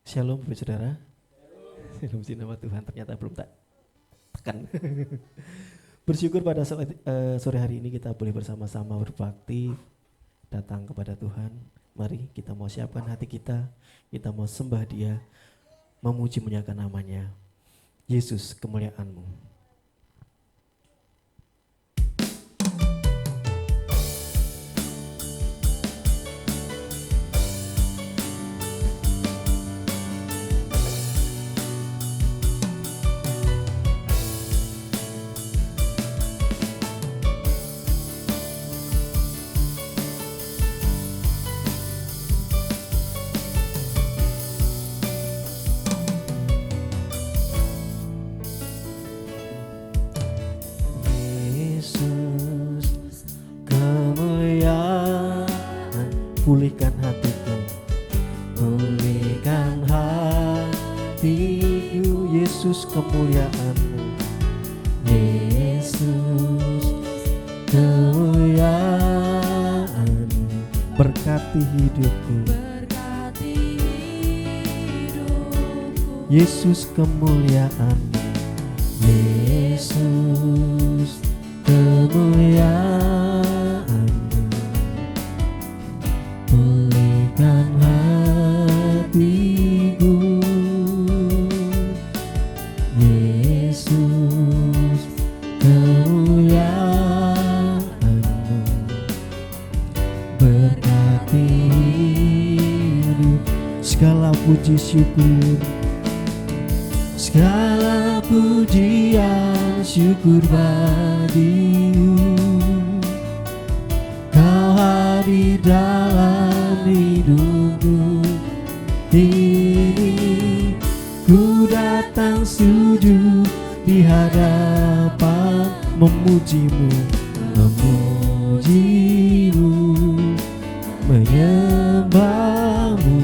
Shalom Bu Saudara. Shalom di nama Tuhan, ternyata belum tak tekan. Bersyukur pada sore hari ini kita boleh bersama-sama berbakti datang kepada Tuhan. Mari kita mau siapkan hati kita mau sembah Dia, memuji memuliakan namanya. Yesus, kemuliaan-Mu. Pulihkan hatiku, pulihkan hatiku, Yesus kemuliaan-Mu. Yesus kemuliaan-Mu, berkati hidupku, Yesus kemuliaan-Mu. Yesus kemuliaan-Mu, pulihkan hatiku, Yesus kemuliaan-Mu, berkati hidup. Segala puji syukur, segala pujian syukur bagimu. Kau hadir dalam hidupku, ini ku datang sujud di hadapan, memujimu, menyembahmu,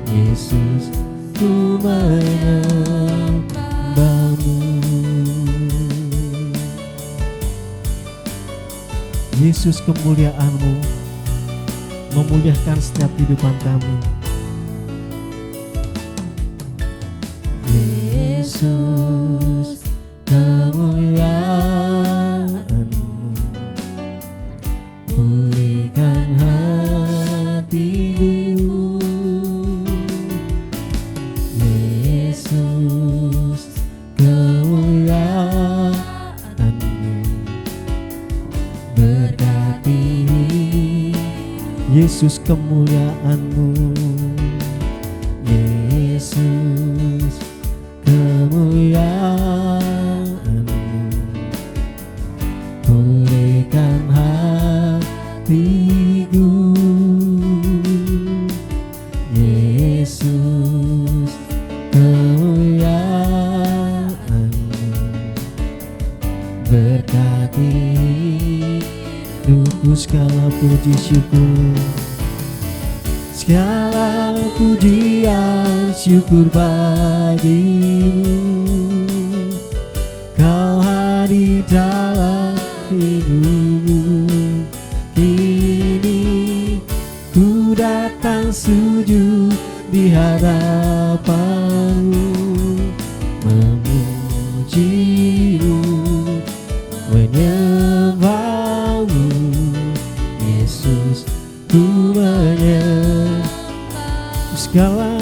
Yesus, ku menyembahmu. Yesus kemuliaan-Mu memuliakan setiap kehidupan kami. Yesus kemuliaan-Mu, pulihkan hatiku, Yesus kemuliaan-Mu, berkati Yesus kemuliaan-Mu, Yesus kemuliaan-Mu, pulihkan hatiku, Yesus kemuliaan-Mu, berkati hidupku. Segala puji syukur, segala pujian syukur bagimu. Kau hadir dalam hidupku, kini ku datang sujud di hadapan-Mu, memuji-Mu, menyembah-Mu, Yesus, ku menyembah. Segala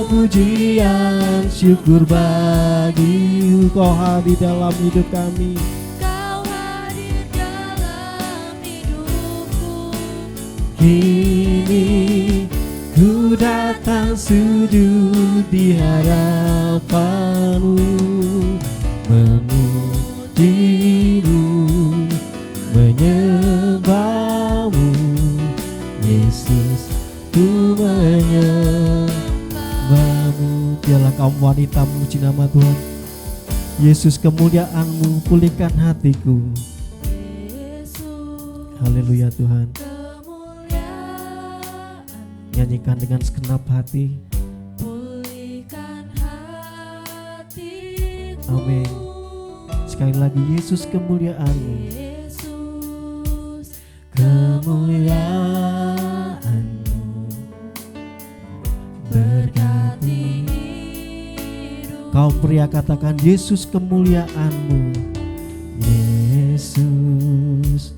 pujian syukur bagi-Mu. Kau hadir dalam hidup kami, Kau hadir dalam hidupku, kini ku datang sujud di hadapan-Mu, memuji-Mu, menyembah-Mu, Yesus, ku menyembah-Mu. Biarlah kaum wanita memuji nama Tuhan. Yesus kemuliaan-Mu, pulihkan hatiku. Haleluya Tuhan. Nyanyikan dengan segenap hati. pulihkan hatiku. Amin. Sekali lagi, Yesus kemuliaan-Mu, Yesus kemuliaan Kaum pria katakan Yesus kemuliaan-Mu. Yesus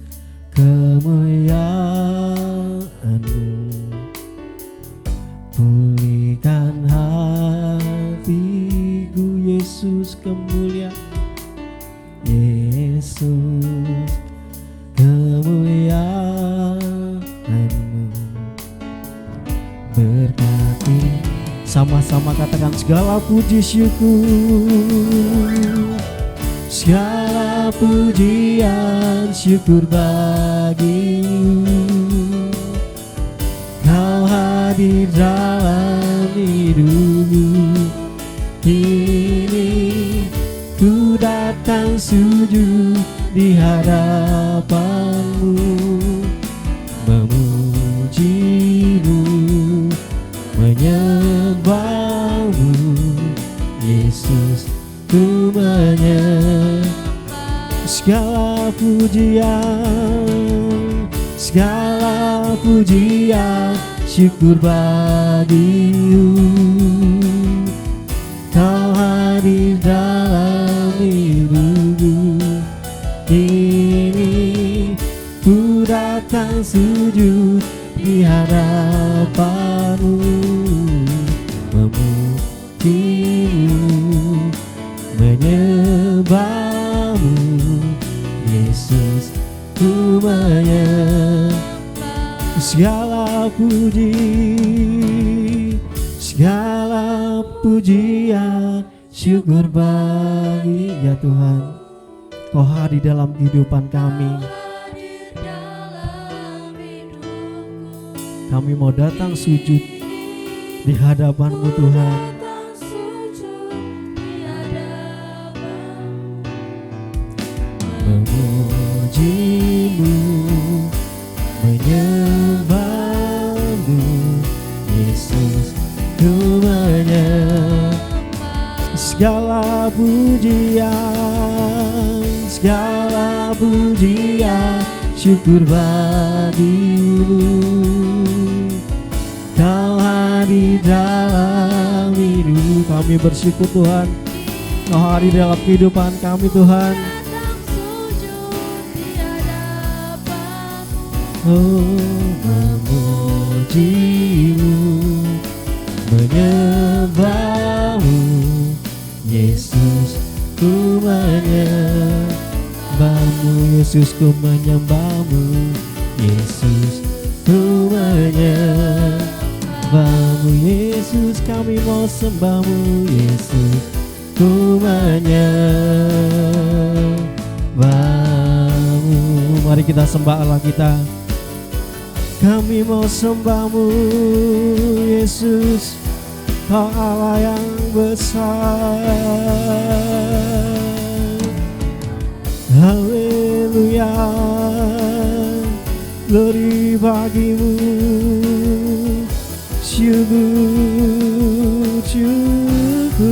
kemuliaan-Mu. Pulihkan hatiku Yesus kemuliaan. Yesus kemuliaan-Mu. Berkati, sama-sama katakan segala puji syukur, segala pujian syukur bagi-Mu. Kau hadir dalam hidupku, kini ku datang sujud di hadapan-Mu, memuji-Mu, menyembah-Mu. Yesus, ku menyembah. Segala pujian, segala pujian syukur bagi-Mu. Kau hadir dalam hidupku, kini ku datang sujud di hadapan-Mu, memuji-Mu, menyembah-Mu. Yesus, ku menyembah. Segala puji, segala pujian syukur bagi ya Tuhan. Kau hadir dalam kehidupan kami. Kami mau datang sujud di hadapan-Mu Tuhan. Memuji-Mu, menyembah-Mu. Yesus, ku menyembah. Segala pujian, segala pujian syukur bagi-Mu. Kau hadir dalam hidup kami, bersyukur Tuhan. Kau hadir dalam kehidupan kami Tuhan. Oh, memuji-Mu, menyembah-Mu. Yesus, ku menyembah-Mu. Yesus, ku menyembah-Mu. Yesus, ku menyembah-Mu. Yesus, kami mau sembah-Mu. Yesus, ku menyembah-Mu. Mari kita sembah Allah kita. Kami mau sembah-Mu Yesus, Kau Allah yang besar. Haleluya, glory bagi-Mu. Syukur, syukur.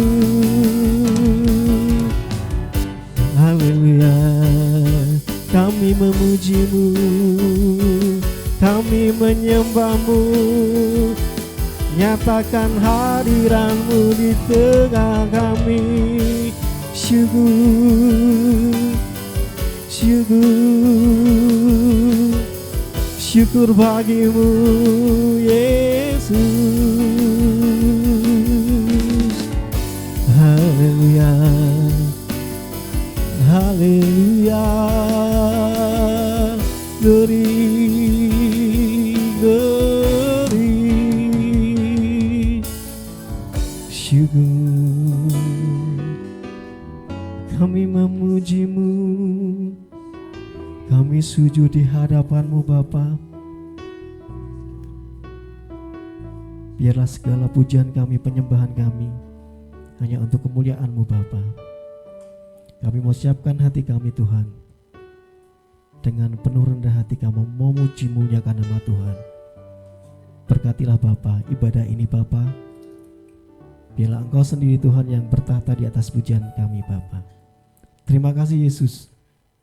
Haleluya, kami memuji-Mu, kami menyembah-Mu. Nyatakan hadiran-Mu di tengah kami. Syukur, syukur, syukur bagi-Mu Yesus. Haleluya, haleluya, glory, glory. Syukur, kami memuji-Mu, kami sujud di hadapan-Mu Bapa. Biarlah segala pujian kami, penyembahan kami hanya untuk kemuliaan-Mu Bapa. Kami mau siapkan hati kami Tuhan, dengan penuh rendah hati kami memuji muliakan nama Tuhan. Berkatilah Bapa ibadah ini Bapa. Biarlah Engkau sendiri Tuhan yang bertahta di atas pujian kami Bapa. Terima kasih Yesus,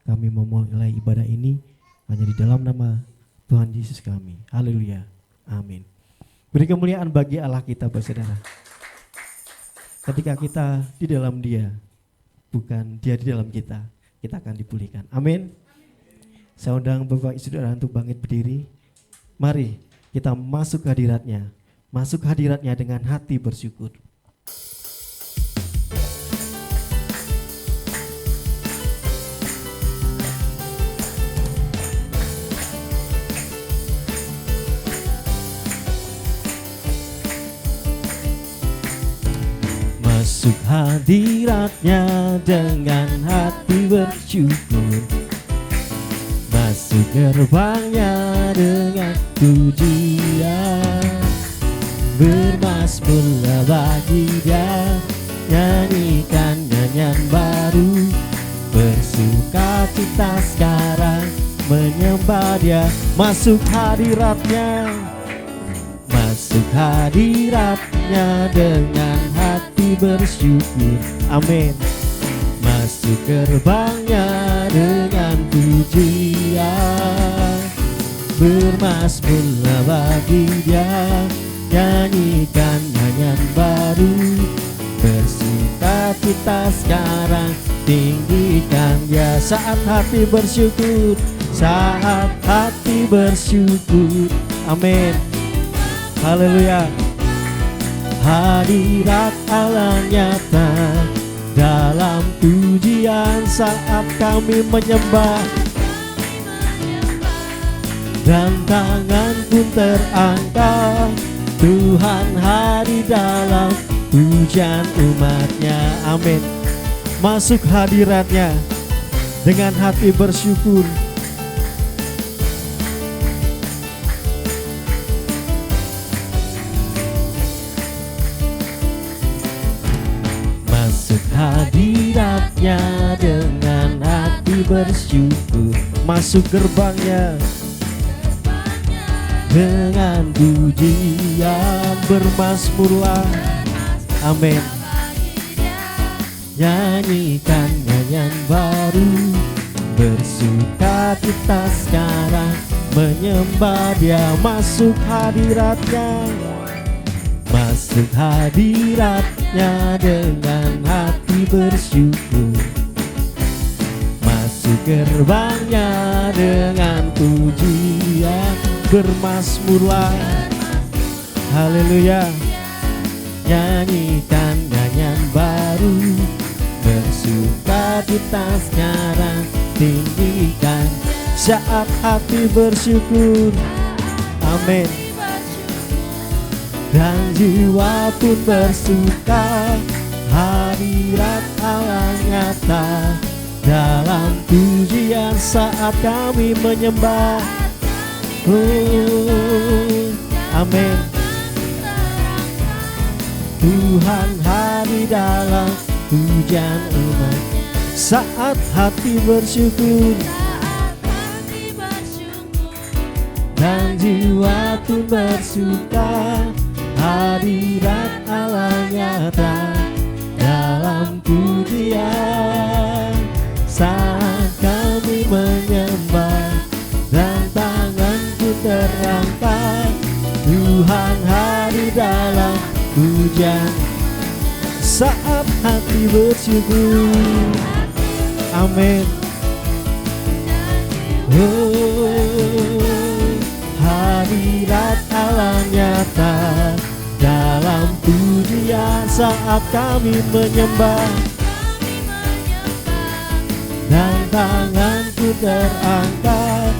kami memulai ibadah ini hanya di dalam nama Tuhan Yesus kami. Haleluya, amin. Beri kemuliaan bagi Allah kita bersaudara. Ketika kita di dalam Dia, bukan Dia di dalam kita akan dipulihkan. Amin. Saya undang Bapak Ibu Saudara untuk bangkit berdiri. Mari kita masuk hadiratnya. Masuk hadiratnya dengan hati bersyukur. Masuk hadiratnya dengan hati bersyukur. Masuk gerbangnya dengan pujian. Bermazmurlah bagi Dia, nyanyikan nyanyian baru. Bersukacita sekarang menyembah Dia. Masuk hadiratnya. Masuk hadiratnya dengan hati bersyukur. Amin. Masuk gerbangnya dengan pujian. Bermazmurlah bagi Dia, nyanyikan nyanyian baru. Bersukacita sekarang, tinggikan Dia. Saat hati bersyukur, saat hati bersyukur. Amin. Haleluya. Hadirat Allah nyata dalam pujian saat kami menyembah, dan tangan pun terangkat. Tuhan hadir dalam pujian umatnya. Amin. Masuk hadiratnya dengan hati bersyukur. Hadiratnya dengan hati bersyukur. Masuk gerbangnya dengan pujian. Bermazmurlah. Amin. Nyanyikan nyanyian baru. Bersukacita sekarang menyembah Dia. Masuk hadiratnya. Masuk hadiratnya dengan hati bersyukur. Masuk gerbangnya dengan pujian. Bermazmurlah. Haleluya. Nyanyikan nyanyian baru. Bersukacita sekarang, tinggikan saat hati bersyukur. Amin. Dan jiwa pun bersuka. Hadirat Allah nyata dalam pujian saat kami menyembah. Amin. Tuhan hadir dalam pujian umat saat hati bersyukur. Dan jiwa pun bersuka. Hadirat Allah nyata dalam pujian saat kami menyembah, dan tanganku terangkat. Tuhan hadir dalam pujian saat hati bersyukur. Amin. Hadirat Allah nyata dalam pujian saat kami menyembah, dan tanganku terangkat.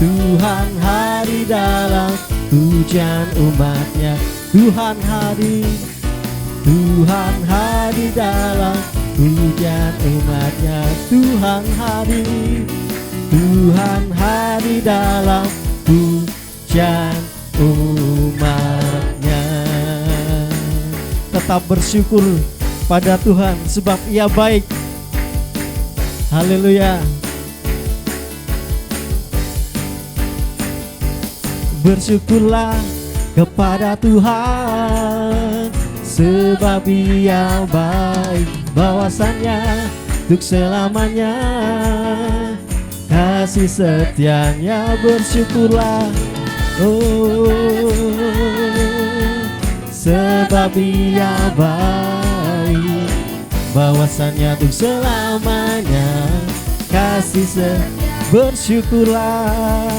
Tuhan hadir dalam pujian umatnya. Tuhan hadir. Tuhan hadir dalam pujian umatnya. Tuhan hadir. Tuhan hadir dalam pujian umatnya. Tetap bersyukur pada Tuhan sebab Ia baik. Haleluya. Bersyukurlah kepada Tuhan sebab Ia baik, bahwasannya untuk selamanya kasih setianya. Bersyukurlah, oh, sebab Ia baik, bahwasannya untuk selamanya kasih bersyukurlah,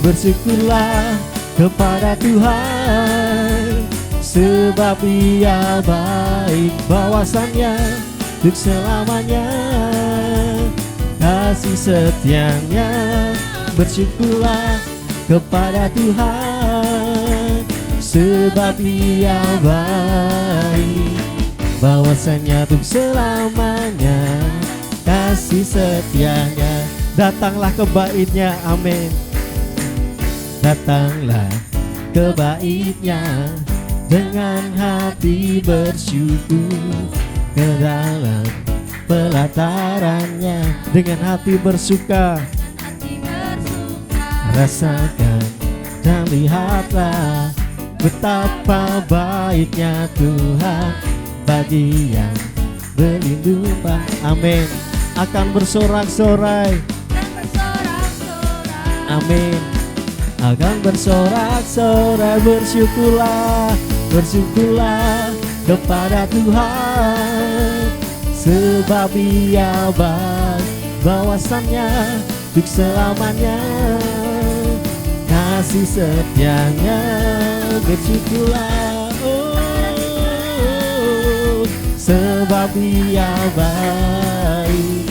bersyukurlah kepada Tuhan, sebab Ia baik, bahwasannya untuk selamanya kasih setianya. Bersyukurlah kepada Tuhan, sebab Ia baik, bahwasanya untuk selamanya kasih setianya. Datanglah ke bait-Nya, amin. Datanglah ke bait-Nya dengan hati bersyukur, ke dalam pelatarannya dengan hati bersuka. Rasakan dan lihatlah betapa baiknya Tuhan bagi yang berlindung. Amin. Akan bersorak-sorai, amin. Akan bersorak-sorai, bersyukurlah, bersyukurlah kepada Tuhan, sebab Ia baik, bahwasannya untuk selamanya kasih setianya. Bersyukurlah, oh, sebab Ia baik,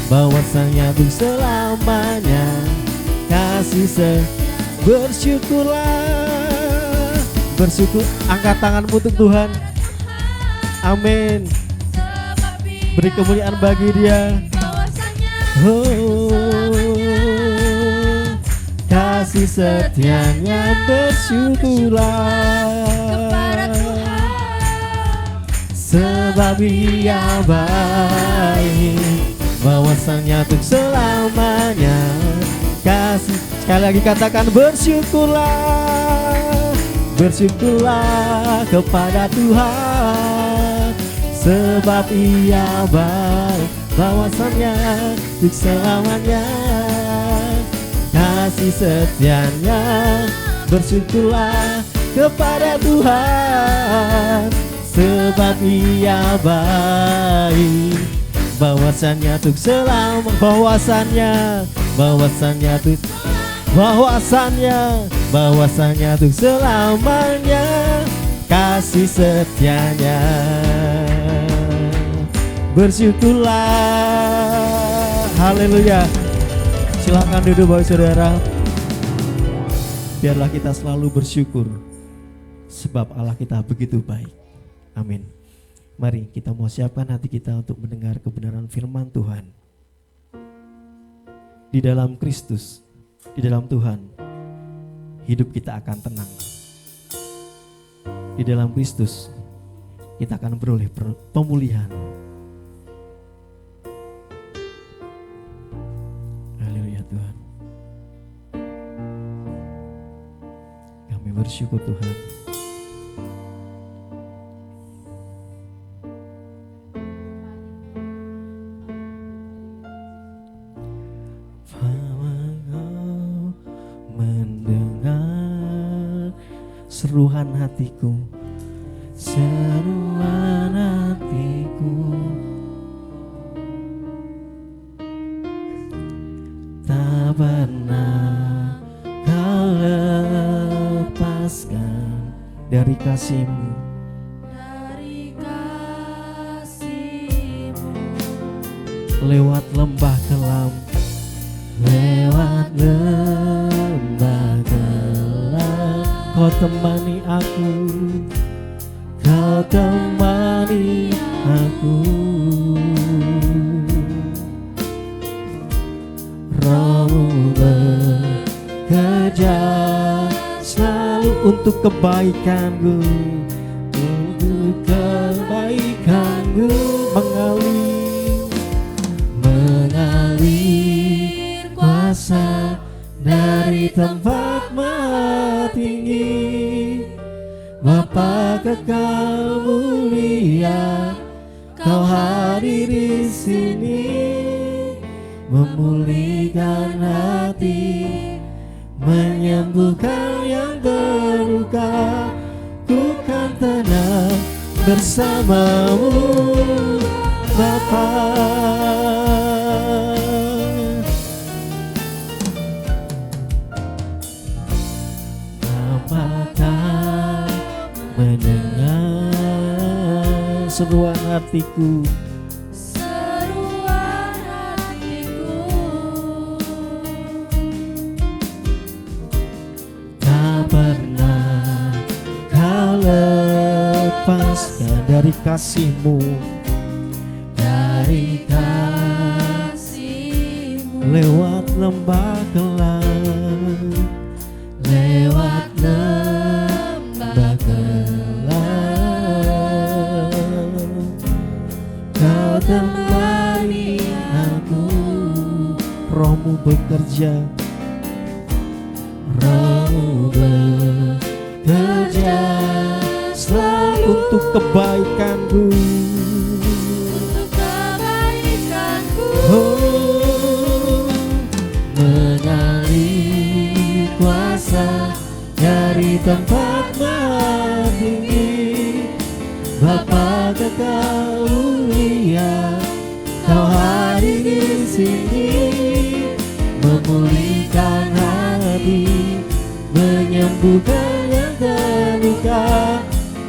bahwasannya untuk selamanya kasih bersyukurlah, bersyukur. Angkat tanganmu untuk Tuhan, amin. Beri kemuliaan bagi Dia. Oh, kasih setianya, bersyukurlah sebab Ia baik, bahwasannya untuk selamanya kasih. Sekali lagi katakan bersyukurlah, bersyukurlah kepada Tuhan, sebab Ia baik, bahwasannya untuk selamanya kasih setianya. Bersyukurlah kepada Tuhan, sebab Ia baik, bahwasannya untuk selama, bahwasannya untuk bahwasannya untuk selamanya kasih setianya. Bersyukurlah, haleluya. Silakan duduk Bapak Saudara. Biarlah kita selalu bersyukur, sebab Allah kita begitu baik. Amin. Mari kita mau siapkan hati kita untuk mendengar kebenaran firman Tuhan. Di dalam Kristus, di dalam Tuhan, hidup kita akan tenang. Di dalam Kristus, kita akan beroleh pemulihan. Haleluya Tuhan. Kami bersyukur Tuhan. Seruan hatiku, seruan hatiku, tak pernah kau lepaskan dari kasih-Mu, dari kasih-Mu. Lewat lembah kelam, lewat lembah kelam, Kau temani aku, Kau temani aku. Roh-Mu bekerja selalu untuk kebaikanku, untuk kebaikanku. Mengalir kuasa dari tempat maha tinggi, Bapa kekal mulia, Kau hadir di sini, memulihkan hati, menyembuhkan yang terluka. Ku kan tenang bersama-Mu. Bapa. Apakah mendengar seruan hatiku? Seruan hatiku, Tak pernah kau lepaskan dari kasih-Mu, dari kasih-Mu. lewat lembah gelap, lewat lembah gelap, Kau temani aku. Roh-Mu bekerja, Roh-Mu bekerja selalu untuk kebaikanku. Untuk kebaikanku, Oh, mengalir kuasa dari tempat maha tinggi. Bapa Kekal mulia, Kau hadir di sini, memulihkan hati, menyembuhkan yang terluka.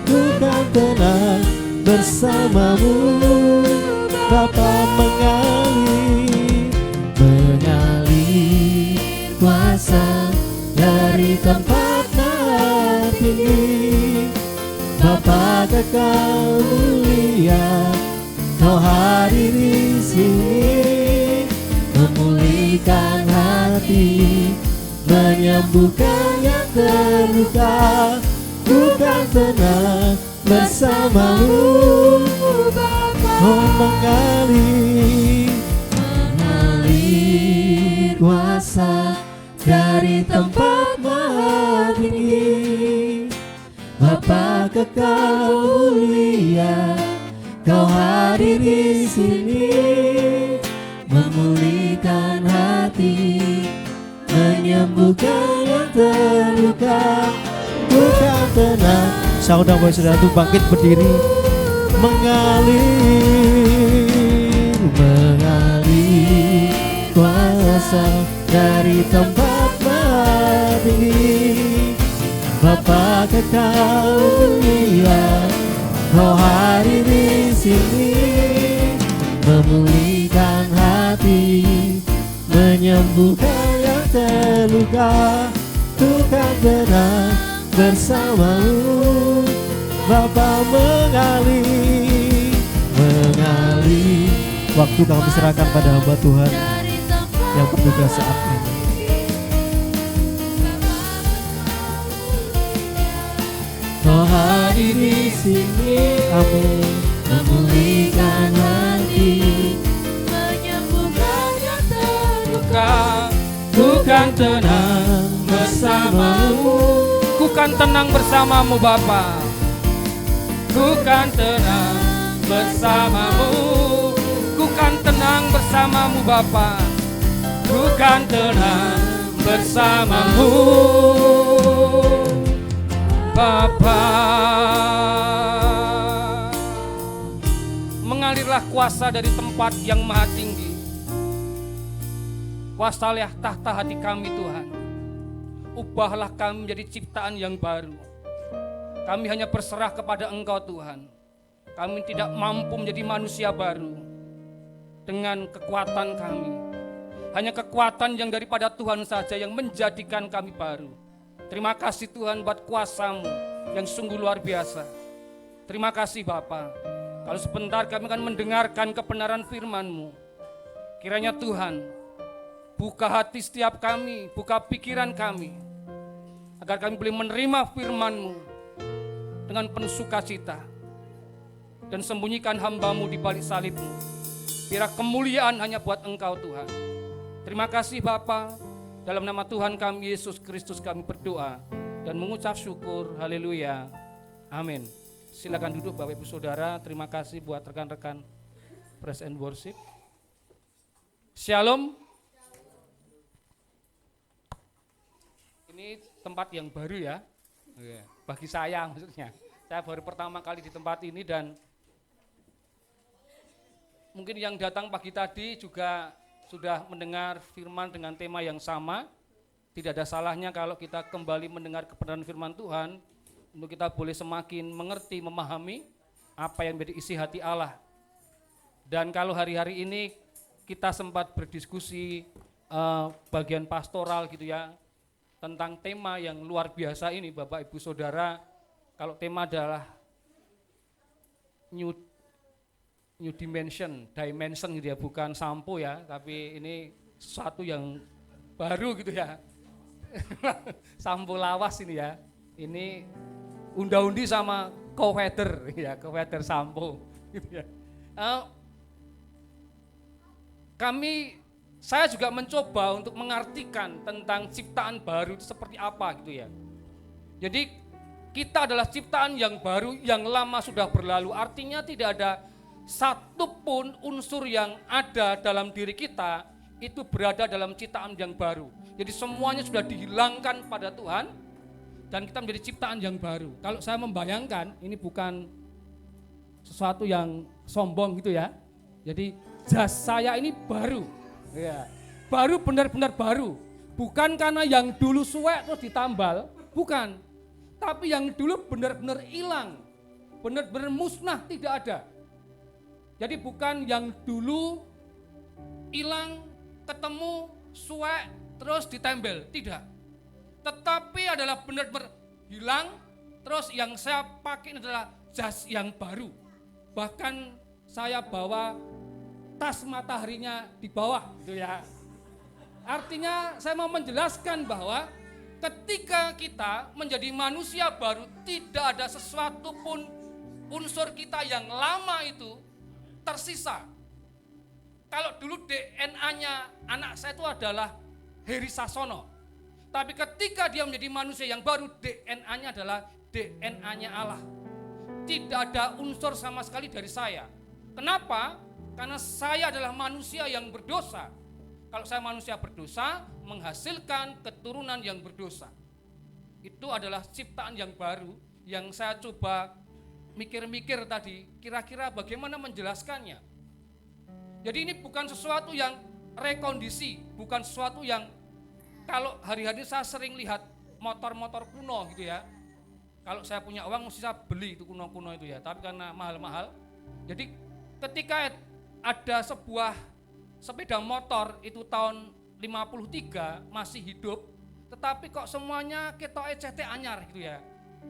Ku kan tenang bersamamu. Bapa mengalir kuasa dari tempat maha tinggi. Bapa Kekal mulia, Kau hadir di sini, memulihkan hati, menyembuhkan yang terluka. Ku kan tenang bersamamu. Oh, mengalir kuasa dari tempat maha tinggi. Bapa Kekal mulia, Kau hadir di sini, memulihkan hati, menyembuhkan yang terluka. Bukan tenang. Saudara-saudara itu bangkit berdiri, mengalir kuasa dari tempat maha tinggi. Bapa Kekal mulia, Kau hadir di sini, memulihkan hati, menyembuhkan yang terluka. Tuhan tenang bersamamu. Bapa mengalir waktu kami serahkan pada hamba Tuhan yang bertugas saat ini. Kau hadir di sini, amin, memulihkan hati, menyembuhkan yang terluka. Ku kan tenang bersamamu. Ku kan tenang bersamamu Bapa. Ku kan tenang bersamamu. Ku kan tenang bersamamu Bapa. Ku kan tenang bersamamu Bapa. Mengalirlah kuasa dari tempat yang maha tinggi. Kuasailah tahta hati kami Tuhan. Ubahlah kami menjadi ciptaan yang baru. Kami hanya berserah kepada Engkau Tuhan. Kami tidak mampu menjadi manusia baru dengan kekuatan kami. Hanya kekuatan yang daripada Tuhan saja yang menjadikan kami baru. Terima kasih Tuhan buat kuasa-Mu yang sungguh luar biasa. Terima kasih Bapa. Kalau sebentar kami akan mendengarkan kebenaran firman-Mu. Kiranya Tuhan buka hati setiap kami, buka pikiran kami, agar kami boleh menerima firman-Mu dengan penuh sukacita, dan sembunyikan hamba-Mu di balik salib-Mu. Biar kemuliaan hanya buat Engkau Tuhan. Terima kasih Bapa, dalam nama Tuhan kami Yesus Kristus kami berdoa dan mengucap syukur, haleluya, amin. Silakan duduk Bapak Ibu Saudara. Terima kasih buat rekan-rekan Praise and Worship. Shalom. Ini tempat yang baru ya, bagi saya maksudnya. Saya baru pertama kali di tempat ini dan mungkin yang datang pagi tadi juga sudah mendengar firman dengan tema yang sama. Tidak ada salahnya kalau kita kembali mendengar kebenaran firman Tuhan, untuk kita boleh semakin mengerti, memahami apa yang menjadi isi hati Allah. Dan kalau hari-hari ini kita sempat berdiskusi bagian pastoral gitu ya, tentang tema yang luar biasa ini Bapak Ibu Saudara. Kalau tema adalah new dimension gitu ya, bukan sampo ya, tapi ini sesuatu yang baru gitu ya. Sampo lawas ini ya, ini unda-undi sama co-feather ya, co-feather sampo gitu ya. Saya juga mencoba untuk mengartikan tentang ciptaan baru itu seperti apa gitu ya. Jadi kita adalah ciptaan yang baru, yang lama sudah berlalu. Artinya tidak ada satupun unsur yang ada dalam diri kita itu berada dalam ciptaan yang baru. Jadi semuanya sudah dihilangkan pada Tuhan dan kita menjadi ciptaan yang baru. Kalau saya membayangkan, ini bukan sesuatu yang sombong gitu ya. Jadi jas saya ini baru, ya, baru benar-benar baru. Bukan karena yang dulu suwek terus ditambal, bukan. Tapi yang dulu benar-benar hilang, benar-benar musnah, tidak ada. Jadi bukan yang dulu hilang, ketemu, suwek, terus ditempel, tidak. Tetapi adalah benar-benar hilang, terus yang saya pakai adalah jas yang baru. Bahkan saya bawa tas mataharinya di bawah gitu ya. Artinya saya mau menjelaskan bahwa ketika kita menjadi manusia baru, tidak ada sesuatu pun unsur kita yang lama itu tersisa. Kalau dulu DNA-nya anak saya itu adalah Heri Sasono, tapi ketika dia menjadi manusia yang baru, DNA-nya adalah DNA-nya Allah. Tidak ada unsur sama sekali dari saya. Kenapa? Karena saya adalah manusia yang berdosa. Kalau saya manusia berdosa, menghasilkan keturunan yang berdosa. Itu adalah ciptaan yang baru yang saya coba mikir-mikir tadi, kira-kira bagaimana menjelaskannya. Jadi ini bukan sesuatu yang rekondisi, bukan sesuatu yang kalau hari-hari saya sering lihat motor-motor kuno gitu ya. Kalau saya punya uang mesti saya beli itu kuno-kuno itu ya, tapi karena mahal-mahal. Jadi ketika ada sebuah sepeda motor itu tahun 53 masih hidup, tetapi kok semuanya ketoknya cetek anyar gitu ya.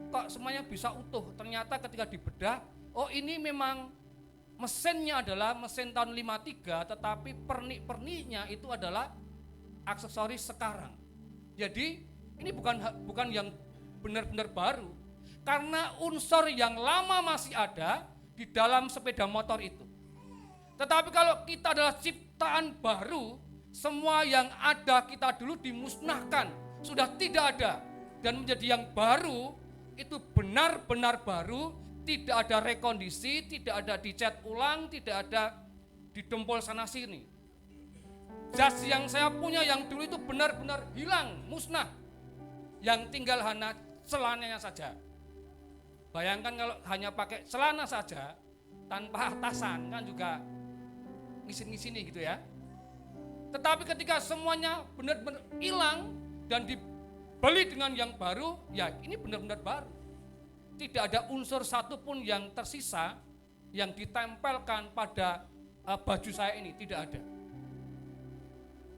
Kok semuanya bisa utuh. Ternyata ketika dibedah, oh ini memang mesinnya adalah mesin tahun 53, tetapi pernik-perniknya itu adalah aksesoris sekarang. Jadi ini bukan yang benar-benar baru, karena unsur yang lama masih ada di dalam sepeda motor itu. Tetapi kalau kita adalah ciptaan baru, semua yang ada kita dulu dimusnahkan, sudah tidak ada, dan menjadi yang baru, itu benar-benar baru, tidak ada rekondisi, tidak ada dicat ulang, tidak ada didempol sana sini. Jas yang saya punya yang dulu itu benar-benar hilang, musnah, yang tinggal hanya celananya saja. Bayangkan kalau hanya pakai celana saja, tanpa atasan kan juga ngisin-ngisini gitu ya. Tetapi ketika semuanya benar-benar hilang dan dibeli dengan yang baru, ya ini benar-benar baru. Tidak ada unsur satupun yang tersisa yang ditempelkan pada baju saya ini, tidak ada.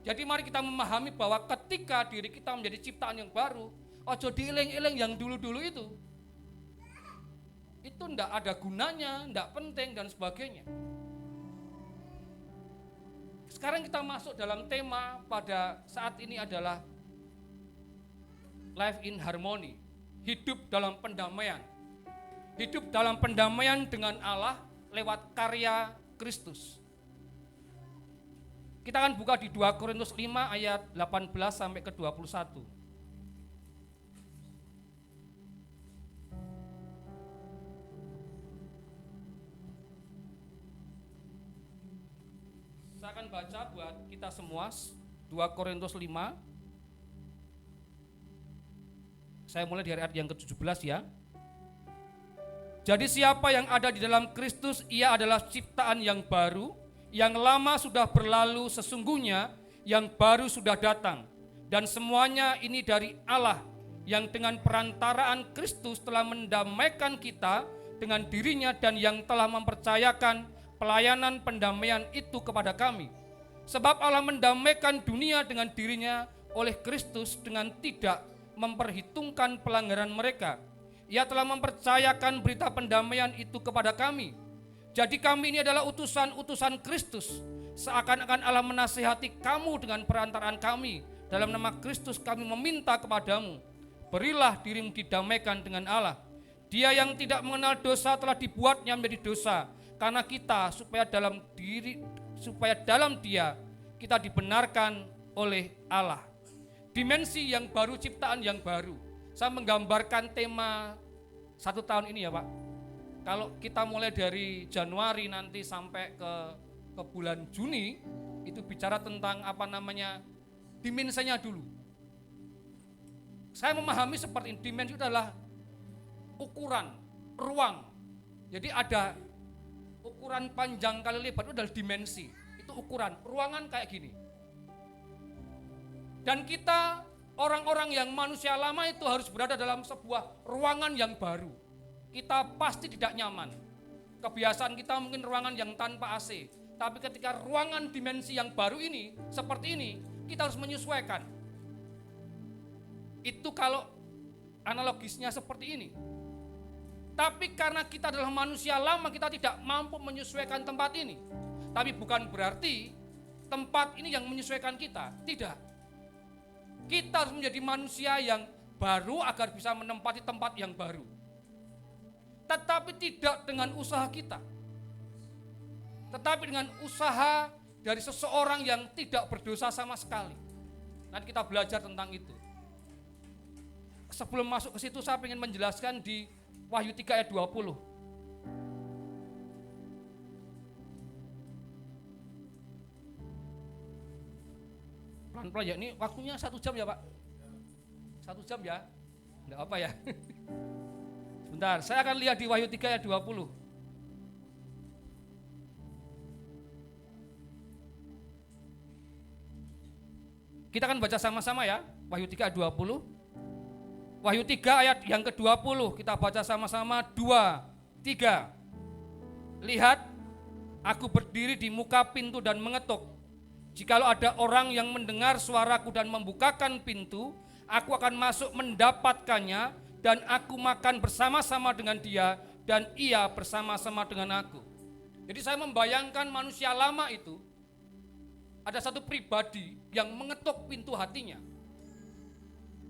Jadi mari kita memahami bahwa ketika diri kita menjadi ciptaan yang baru, ojo diiling-iling yang dulu-dulu itu ndak ada gunanya, ndak penting dan sebagainya. Sekarang kita masuk dalam tema pada saat ini adalah life in harmony, hidup dalam pendamaian. Hidup dalam pendamaian dengan Allah lewat karya Kristus. Kita akan buka di 2 Korintus 5 ayat 18 sampai ke 21. Saya akan baca buat kita semua 2 Korintus 5. Saya mulai dari ayat yang ke-17 ya. Jadi siapa yang ada di dalam Kristus, ia adalah ciptaan yang baru, Yang lama sudah berlalu, sesungguhnya yang baru sudah datang. Dan semuanya ini dari Allah yang dengan perantaraan Kristus telah mendamaikan kita dengan dirinya dan yang telah mempercayakan pelayanan pendamaian itu kepada kami. Sebab Allah mendamaikan dunia dengan dirinya oleh Kristus dengan tidak memperhitungkan pelanggaran mereka. Ia telah mempercayakan berita pendamaian itu kepada kami. Jadi kami ini adalah utusan-utusan Kristus. Seakan-akan Allah menasihati kamu dengan perantaraan kami. Dalam nama Kristus kami meminta kepadamu, berilah dirimu didamaikan dengan Allah. Dia yang tidak mengenal dosa telah dibuatnya menjadi dosa karena kita, supaya dalam Dia kita dibenarkan oleh Allah. Dimensi yang baru, ciptaan yang baru. Saya menggambarkan tema 1 tahun ini ya Pak. Kalau kita mulai dari Januari nanti sampai ke bulan Juni, itu bicara tentang dimensinya dulu. Saya memahami seperti ini, dimensi itu adalah ukuran, ruang. Jadi ada ukuran panjang kali lebar itu adalah dimensi. Itu ukuran, ruangan kayak gini. Dan kita, orang-orang yang manusia lama itu harus berada dalam sebuah ruangan yang baru. Kita pasti tidak nyaman. Kebiasaan kita mungkin ruangan yang tanpa AC. Tapi ketika ruangan dimensi yang baru ini, seperti ini, kita harus menyesuaikan. Itu kalau analogisnya seperti ini. Tapi karena kita adalah manusia lama, kita tidak mampu menyesuaikan tempat ini. Tapi bukan berarti tempat ini yang menyesuaikan kita. Tidak. Kita harus menjadi manusia yang baru agar bisa menempati tempat yang baru. Tetapi tidak dengan usaha kita. Tetapi dengan usaha dari seseorang yang tidak berdosa sama sekali. Nanti kita belajar tentang itu. Sebelum masuk ke situ saya ingin menjelaskan di Wahyu 3 ayat 20. Pelan-pelan ya, ini waktunya 1 jam ya Pak? 1 jam ya? Enggak apa ya? Sebentar, saya akan lihat di Wahyu 3 ayat 20. Kita akan baca sama-sama ya, Wahyu 3 ayat 20. Wahyu 3 ayat yang ke-20, kita baca sama-sama 2, 3. Lihat, aku berdiri di muka pintu dan mengetuk. Jikalau ada orang yang mendengar suaraku dan membukakan pintu, aku akan masuk mendapatkannya dan aku makan bersama-sama dengan dia dan ia bersama-sama dengan aku. Jadi saya membayangkan manusia lama itu, ada satu pribadi yang mengetuk pintu hatinya.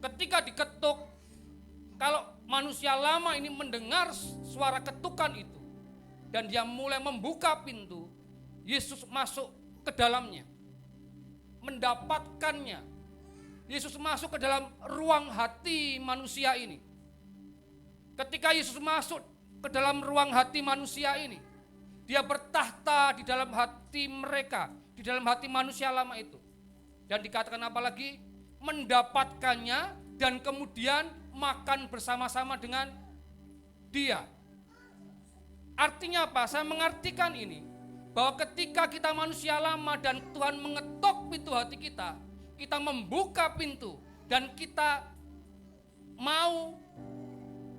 Ketika diketuk, kalau manusia lama ini mendengar suara ketukan itu dan dia mulai membuka pintu, Yesus masuk ke dalamnya, mendapatkannya. Yesus masuk ke dalam ruang hati manusia ini. Ketika Yesus masuk ke dalam ruang hati manusia ini, dia bertahta di dalam hati mereka, di dalam hati manusia lama itu. Dan dikatakan apa lagi? Mendapatkannya dan kemudian makan bersama-sama dengan dia. Artinya apa? Saya mengartikan ini, bahwa ketika kita manusia lama dan Tuhan mengetok pintu hati kita, kita membuka pintu dan kita mau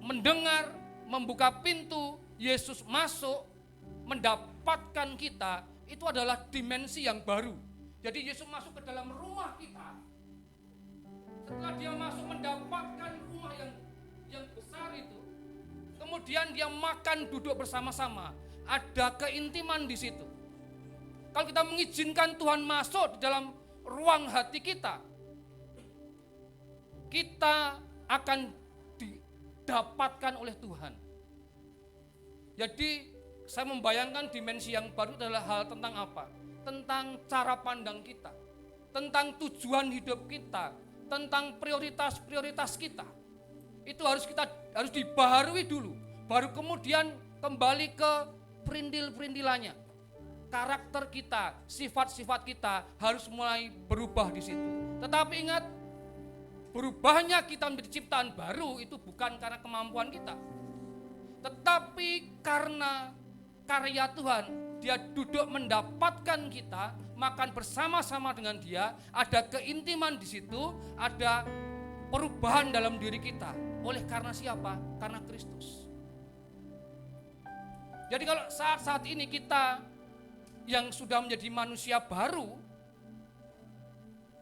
mendengar, membuka pintu, Yesus masuk, mendapatkan kita, itu adalah dimensi yang baru. Jadi Yesus masuk ke dalam rumah kita. Setelah dia masuk mendapatkan rumah yang besar itu, kemudian dia makan duduk bersama-sama. Ada keintiman di situ. Kalau kita mengizinkan Tuhan masuk di dalam ruang hati kita, kita akan didapatkan oleh Tuhan. Jadi saya membayangkan dimensi yang baru adalah hal tentang apa? Tentang cara pandang kita, tentang tujuan hidup kita, tentang prioritas-prioritas kita. Itu harus dibaharui dulu, baru kemudian kembali ke perindil-perindilannya. Karakter kita, sifat-sifat kita harus mulai berubah di situ. Tetapi ingat, berubahnya kita menjadi ciptaan baru itu bukan karena kemampuan kita, tetapi karena karya Tuhan, dia duduk mendapatkan kita, makan bersama-sama dengan dia, ada keintiman di situ, ada perubahan dalam diri kita. Oleh karena siapa? Karena Kristus. Jadi kalau saat ini kita yang sudah menjadi manusia baru,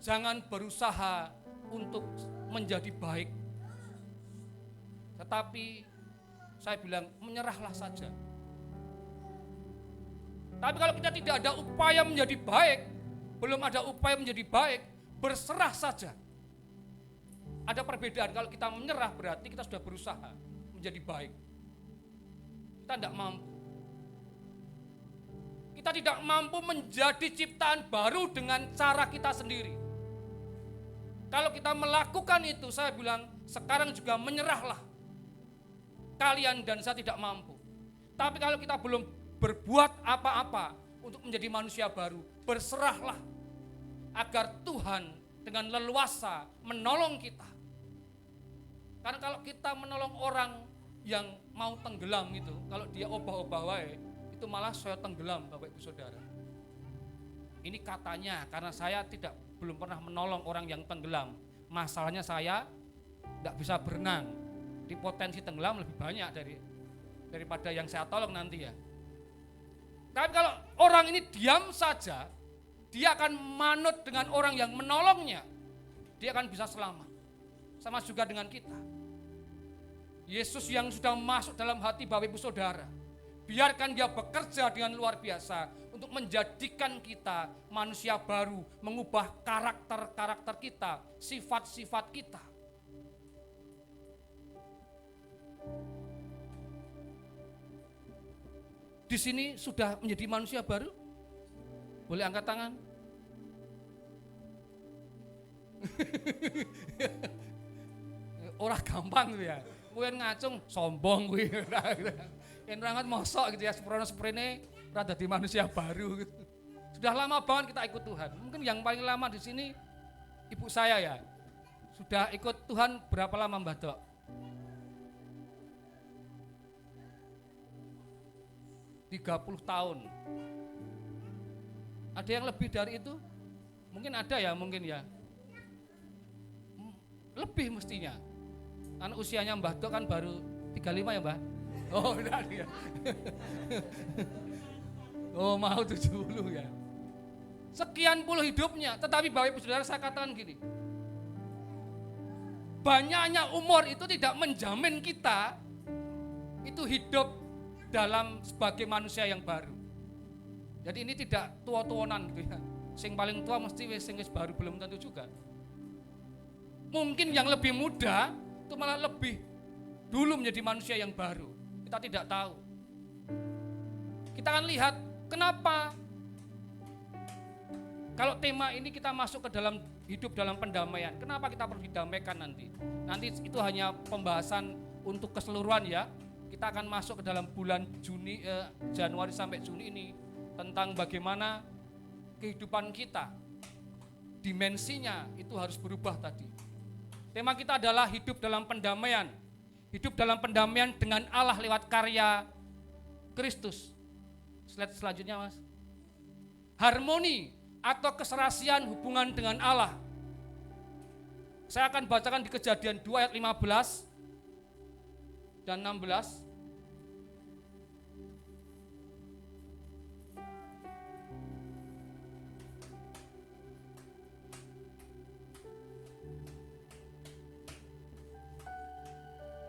jangan berusaha untuk menjadi baik. Tetapi saya bilang menyerahlah saja. Tapi kalau kita tidak ada upaya menjadi baik, belum ada upaya menjadi baik, berserah saja. Ada perbedaan, kalau kita menyerah berarti kita sudah berusaha menjadi baik. Kita tidak mampu. Kita tidak mampu menjadi ciptaan baru dengan cara kita sendiri. Kalau kita melakukan itu, saya bilang sekarang juga menyerahlah. Kalian dan saya tidak mampu. Tapi kalau kita belum berbuat apa-apa untuk menjadi manusia baru, berserahlah agar Tuhan dengan leluasa menolong kita. Karena kalau kita menolong orang yang mau tenggelam itu, kalau dia obah-obah wae, itu malah saya tenggelam, Bapak Ibu Saudara. Ini katanya, karena saya belum pernah menolong orang yang tenggelam. Masalahnya saya tidak bisa berenang. Di potensi tenggelam lebih banyak daripada yang saya tolong nanti ya. Tapi kalau orang ini diam saja, dia akan manut dengan orang yang menolongnya. Dia akan bisa selamat. Sama juga dengan kita. Yesus yang sudah masuk dalam hati Bapak Ibu Saudara, biarkan dia bekerja dengan luar biasa untuk menjadikan kita manusia baru, mengubah karakter-karakter kita, sifat-sifat kita. Di sini sudah menjadi manusia baru? Boleh angkat tangan? Orang gampang gitu ya. Kowe ngacung sombong kowe. Yen rangat mosok gitu ya, seprene rada di manusia baru gitu. Sudah lama banget kita ikut Tuhan. Mungkin yang paling lama di sini ibu saya ya. Sudah ikut Tuhan berapa lama Mbah Dok? ...30 tahun. Ada yang lebih dari itu? Mungkin ada ya, mungkin ya. Lebih mestinya. Karena usianya Mbah Dok kan baru 35 ya Mbah? Oh udah ya. Oh mau 70 ya. Sekian puluh hidupnya, tetapi Bapak Ibu Saudara saya katakan gini. Banyaknya umur itu tidak menjamin kita itu hidup dalam sebagai manusia yang baru. Jadi ini tidak tua-tuanan gitu ya. Sing paling tua mesti sing wis baru belum tentu juga. Mungkin yang lebih muda itu malah lebih dulu menjadi manusia yang baru. Kita tidak tahu. Kita akan lihat kenapa kalau tema ini kita masuk ke dalam hidup dalam pendamaian. Kenapa kita perlu didamaikan nanti? Nanti itu hanya pembahasan untuk keseluruhan ya. Kita akan masuk ke dalam bulan Januari sampai Juni ini tentang bagaimana kehidupan kita. Dimensinya itu harus berubah tadi. Tema kita adalah hidup dalam pendamaian. Hidup dalam pendamaian dengan Allah lewat karya Kristus. Slide selanjutnya Mas. Harmoni atau keserasian hubungan dengan Allah. Saya akan bacakan di Kejadian 2 ayat 15 dan 16.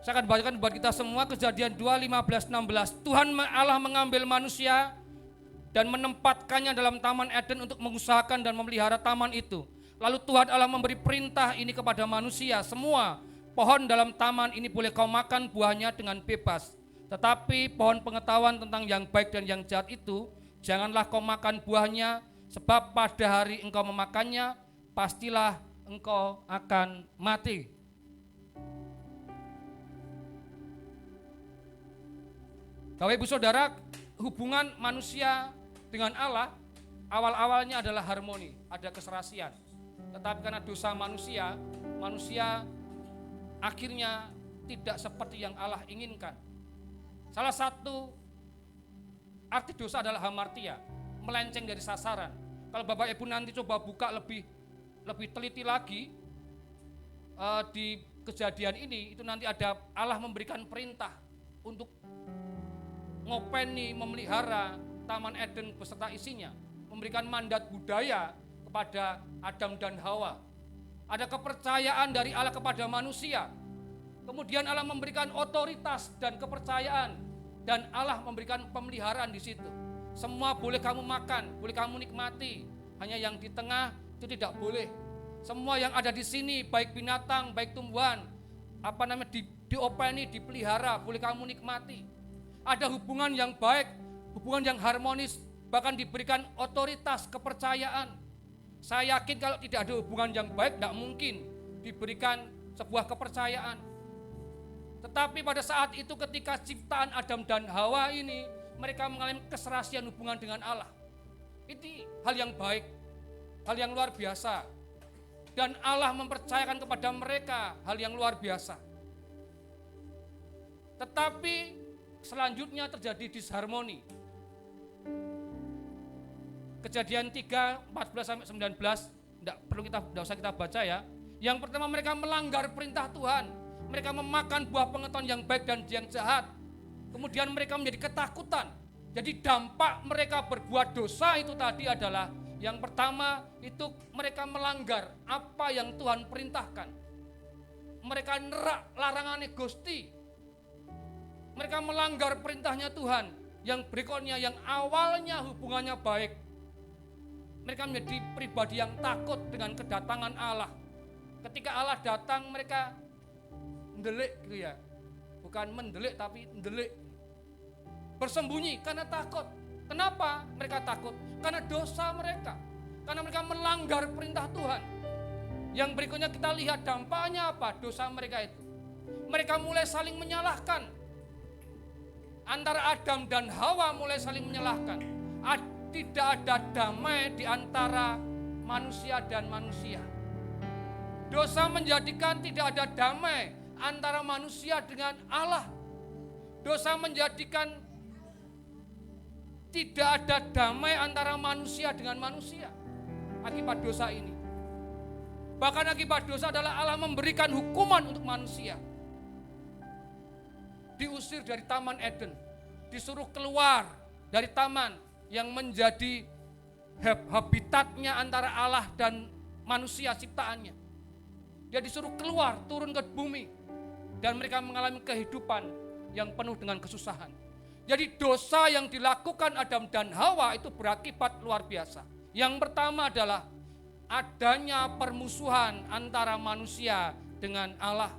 Saya akan bacakan buat kita semua Kejadian 2, 15, 16. Tuhan Allah mengambil manusia dan menempatkannya dalam Taman Eden untuk mengusahakan dan memelihara taman itu. Lalu Tuhan Allah memberi perintah ini kepada manusia, semua pohon dalam taman ini boleh kau makan buahnya dengan bebas. Tetapi pohon pengetahuan tentang yang baik dan yang jahat itu, janganlah kau makan buahnya, sebab pada hari engkau memakannya, pastilah engkau akan mati. Bapak Ibu Saudara, hubungan manusia dengan Allah awal-awalnya adalah harmoni, ada keserasian. Tetapi karena dosa manusia, manusia akhirnya tidak seperti yang Allah inginkan. Salah satu arti dosa adalah hamartia, melenceng dari sasaran. Kalau Bapak Ibu nanti coba buka lebih teliti lagi di kejadian ini, itu nanti ada Allah memberikan perintah untuk ngopeni, memelihara Taman Eden beserta isinya, memberikan mandat budaya kepada Adam dan Hawa. Ada kepercayaan dari Allah kepada manusia. Kemudian Allah memberikan otoritas dan kepercayaan, dan Allah memberikan pemeliharaan di situ. Semua boleh kamu makan, boleh kamu nikmati. Hanya yang di tengah itu tidak boleh. Semua yang ada di sini, baik binatang, baik tumbuhan, diopeni, dipelihara, boleh kamu nikmati. Ada hubungan yang baik, hubungan yang harmonis, bahkan diberikan otoritas, kepercayaan. Saya yakin kalau tidak ada hubungan yang baik, tidak mungkin diberikan sebuah kepercayaan. Tetapi pada saat itu ketika ciptaan Adam dan Hawa ini, mereka mengalami keserasian hubungan dengan Allah. Ini hal yang baik, hal yang luar biasa. Dan Allah mempercayakan kepada mereka hal yang luar biasa. Tetapi selanjutnya terjadi disharmoni. Kejadian 3, 14-19, tidak usah kita baca ya. Yang pertama, mereka melanggar perintah Tuhan. Mereka memakan buah pengetahuan yang baik dan yang jahat. Kemudian mereka menjadi ketakutan. Jadi dampak mereka berbuat dosa itu tadi adalah, yang pertama itu mereka melanggar apa yang Tuhan perintahkan. Mereka nerak larangannya Gusti. Mereka melanggar perintahnya Tuhan. Yang berikutnya, yang awalnya hubungannya baik, mereka menjadi pribadi yang takut dengan kedatangan Allah. Ketika Allah datang, mereka mendelik gitu ya. Bukan mendelik tapi mendelik. Bersembunyi karena takut. Kenapa mereka takut? Karena dosa mereka. Karena mereka melanggar perintah Tuhan. Yang berikutnya kita lihat dampaknya apa dosa mereka itu. Mereka mulai saling menyalahkan. Antara Adam dan Hawa mulai saling menyalahkan. Tidak ada damai di antara manusia dan manusia. Dosa menjadikan tidak ada damai antara manusia dengan Allah. Dosa menjadikan tidak ada damai antara manusia dengan manusia akibat dosa ini. Bahkan akibat dosa adalah Allah memberikan hukuman untuk manusia. Diusir dari Taman Eden, disuruh keluar dari taman yang menjadi habitatnya antara Allah dan manusia ciptaannya. Dia disuruh keluar, turun ke bumi, dan mereka mengalami kehidupan yang penuh dengan kesusahan. Jadi dosa yang dilakukan Adam dan Hawa itu berakibat luar biasa. Yang pertama adalah adanya permusuhan antara manusia dengan Allah.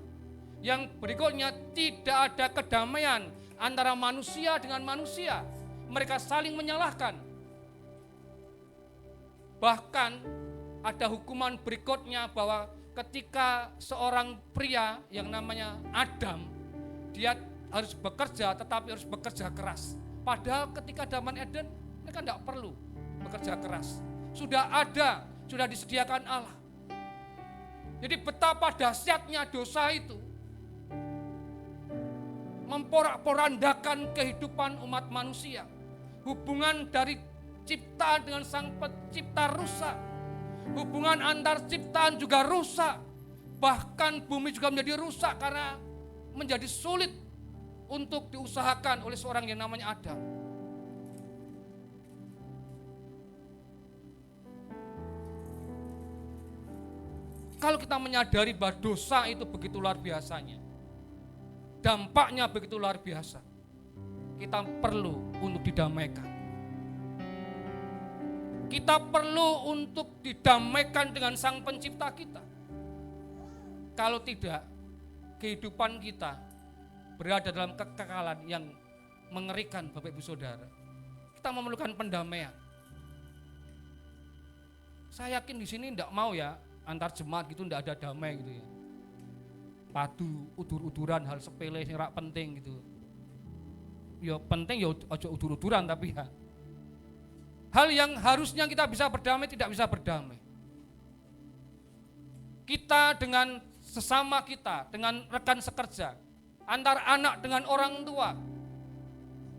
Yang berikutnya, tidak ada kedamaian antara manusia dengan manusia. Mereka saling menyalahkan. Bahkan ada hukuman berikutnya bahwa ketika seorang pria yang namanya Adam, dia harus bekerja, tetapi harus bekerja keras. Padahal ketika Taman Eden, mereka tidak perlu bekerja keras. Sudah ada, sudah disediakan Allah. Jadi betapa dahsyatnya dosa itu memporak-porandakan kehidupan umat manusia. Hubungan dari ciptaan dengan sang pencipta rusak. Hubungan antar ciptaan juga rusak. Bahkan bumi juga menjadi rusak karena menjadi sulit untuk diusahakan oleh seorang yang namanya Adam. Kalau kita menyadari bahwa dosa itu begitu luar biasanya, dampaknya begitu luar biasa, kita perlu untuk didamaikan. Kita perlu untuk didamaikan dengan Sang Pencipta kita. Kalau tidak, kehidupan kita berada dalam kekekalan yang mengerikan, Bapak Ibu Saudara. Kita memerlukan pendamaian. Saya yakin di sini tidak mau ya antar jemaat gitu tidak ada damai gitu ya. Padu, udur-uduran, hal sepele yang rak penting gitu. Ya penting ya aja udur-uduran, tapi ya hal yang harusnya kita bisa berdamai tidak bisa berdamai. Kita dengan sesama kita, dengan rekan sekerja, antara anak dengan orang tua,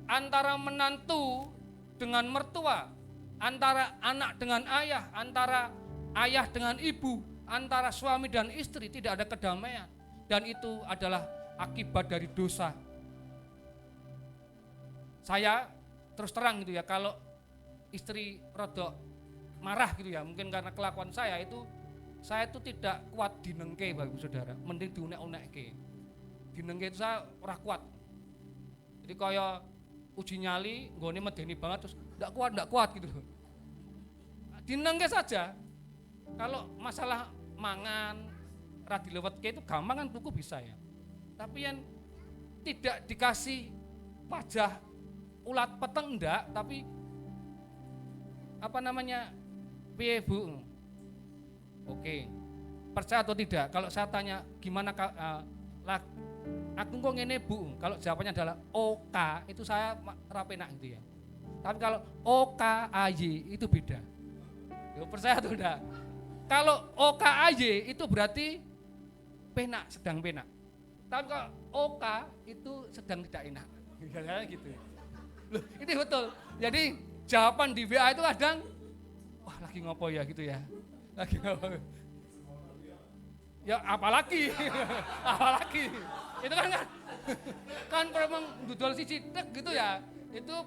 antara menantu dengan mertua, antara anak dengan ayah, antara ayah dengan ibu, antara suami dan istri, tidak ada kedamaian. Dan itu adalah akibat dari dosa. Saya terus terang gitu ya, kalau istri rodok marah gitu ya, mungkin karena kelakuan saya itu tidak kuat dinengke Bapak Ibu Saudara, mending diunek-unekke. Dinengke itu saya ora kuat. Jadi kaya uji nyali, nggone medeni banget terus ndak kuat gitu. Dinengke saja. Kalau masalah mangan ra dilewetke itu gampang kan tuku bisa ya. Tapi yang tidak dikasih wajah ulat peteng enggak, tapi apa namanya, piye Bu? Oke, percaya atau tidak? Kalau saya tanya gimana aku kok ngene Bu, kalau jawabannya adalah OK, itu saya rapenak gitu ya. Tapi kalau OKAY itu beda. Yo, percaya atau enggak? Kalau OKAY itu berarti penak, sedang penak. Tapi kalau OK itu sedang tidak enak. Gitu. Loh, ini betul. Jadi jawaban di WA itu kadang, wah lagi ngopo ya gitu ya. Lagi ngopo. Ya apalagi, apalagi. Itu kan memang dudul siji tek gitu ya. Itu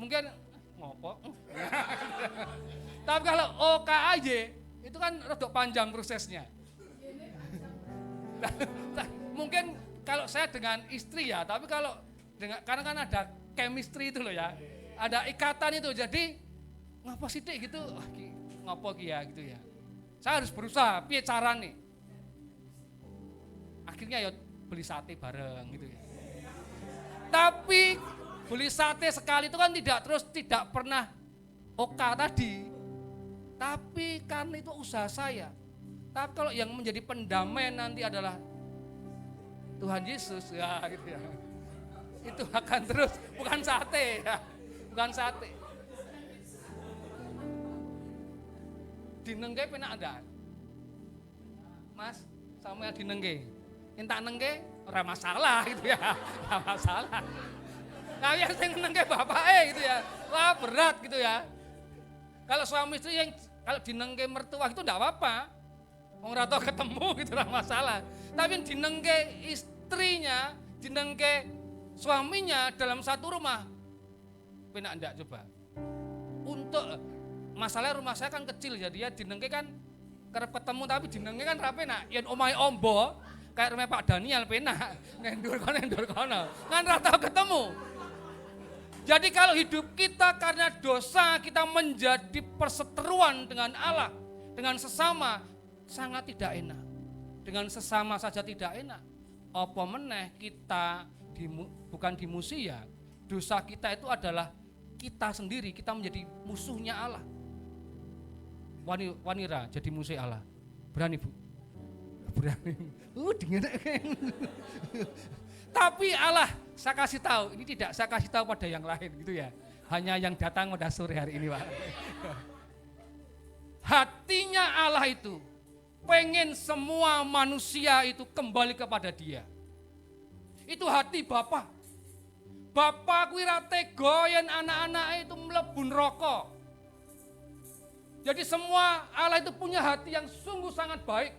mungkin ngopo. Tapi kalau OKAJ itu kan rada panjang prosesnya. Mungkin kalau saya dengan istri ya, tapi kalau karena kan ada chemistry itu loh ya, ada ikatan itu, jadi ngapa sih dek gitu, wah ngapa ya gitu ya. Saya harus berusaha, piye carane. Akhirnya ya beli sate bareng gitu ya. Tapi beli sate sekali itu kan tidak pernah oka tadi. Tapi karena itu usaha saya. Tapi kalau yang menjadi pendamai nanti adalah Tuhan Yesus ya gitu ya. Itu akan terus, bukan sate ya. Bukan sate. Dinengke penak ndak? Mas, Samuel dinengke. Entak nengke ora masalah gitu ya. Ora masalah. Nah, yang sing nengke bapake gitu ya. Wah, berat gitu ya. Kalau suami istri yang kalau dinengke mertua itu enggak apa-apa. Wong ora tau ketemu gitu ora masalah. Tapi yang dinengke istrinya, dinengke suaminya dalam satu rumah, penak enggak coba? Untuk masalah rumah saya kan kecil, jadi ya dinengke kan kerep ketemu, tapi dinengke kan ra penak. Yen omahe ombo, kayak rumah Pak Daniel penak, nendur kono, kan ra tau ketemu. Jadi kalau hidup kita karena dosa, kita menjadi perseteruan dengan Allah, dengan sesama, sangat tidak enak. Dengan sesama saja tidak enak. Apa meneh kita bukan dimusuhi ya. Dosa kita itu adalah kita sendiri, kita menjadi musuhnya Allah. Wanira jadi musuh Allah. Berani Bu? Berani. Dingin. Tapi Allah, saya kasih tahu, ini tidak saya kasih tahu pada yang lain gitu ya. Hanya yang datang pada sore hari ini, Pak. Hatinya Allah itu pengen semua manusia itu kembali kepada Dia. Itu hati Bapa. Bapa kuwi ra tega yen anak-anak itu mlebu neraka. Jadi semua Allah itu punya hati yang sungguh sangat baik.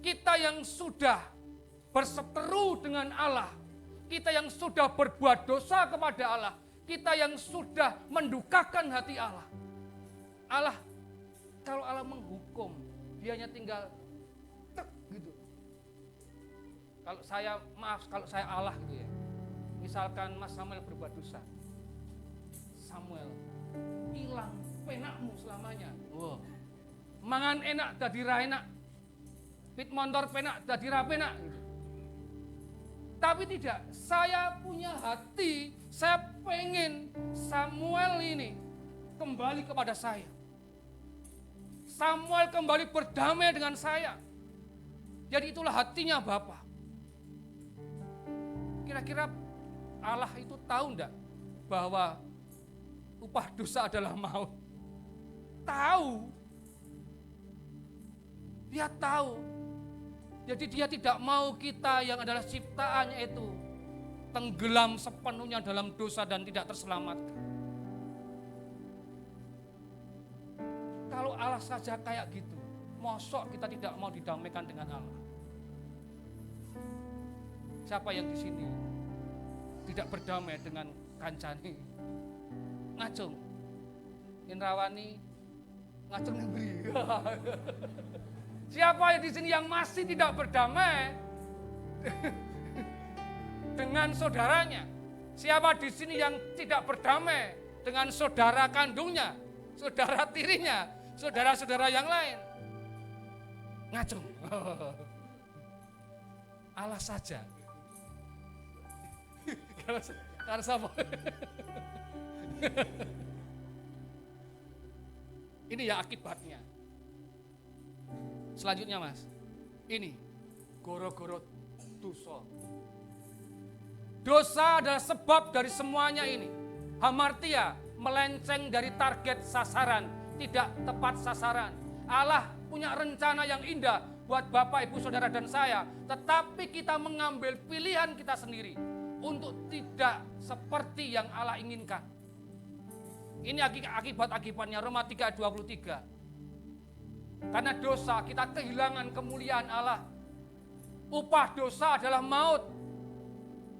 Kita yang sudah berseteru dengan Allah, kita yang sudah berbuat dosa kepada Allah, kita yang sudah mendukakan hati Allah. Allah, kalau Allah menghukum, Dia hanya tinggal tek gitu. Kalau saya Allah gitu ya. Misalkan Mas Samuel berbuat dosa, Samuel hilang penakmu selamanya. Wow. Mangan enak dadi ra enak, pit motor penak dadi ra penak gitu. Tapi tidak, saya punya hati, saya pengen Samuel ini kembali kepada saya. Samuel kembali berdamai dengan saya. Jadi itulah hatinya Bapa. Kira-kira Allah itu tahu enggak bahwa upah dosa adalah maut? Tahu. Dia tahu. Jadi Dia tidak mau kita yang adalah ciptaannya itu tenggelam sepenuhnya dalam dosa dan tidak terselamatkan. Kalau Allah saja kayak gitu, mosok kita tidak mau didamaikan dengan Allah? Siapa yang di sini tidak berdamai dengan kancane? Ngacung, Indrawani, ngacung negeri. Siapa yang di sini yang masih tidak berdamai dengan saudaranya? Siapa di sini yang tidak berdamai dengan saudara kandungnya, saudara tirinya, saudara-saudara yang lain? Ngacung. Allah saja. Karena sama. Ini ya akibatnya. Selanjutnya Mas, ini goro-goro dosa. Dosa adalah sebab dari semuanya ini. Hamartia, melenceng dari target sasaran, tidak tepat sasaran. Allah punya rencana yang indah buat Bapak, Ibu, Saudara, dan saya. Tetapi kita mengambil pilihan kita sendiri untuk tidak seperti yang Allah inginkan. Ini akibat-akibatnya Roma 3 ayat 23. Karena dosa kita kehilangan kemuliaan Allah. Upah dosa adalah maut.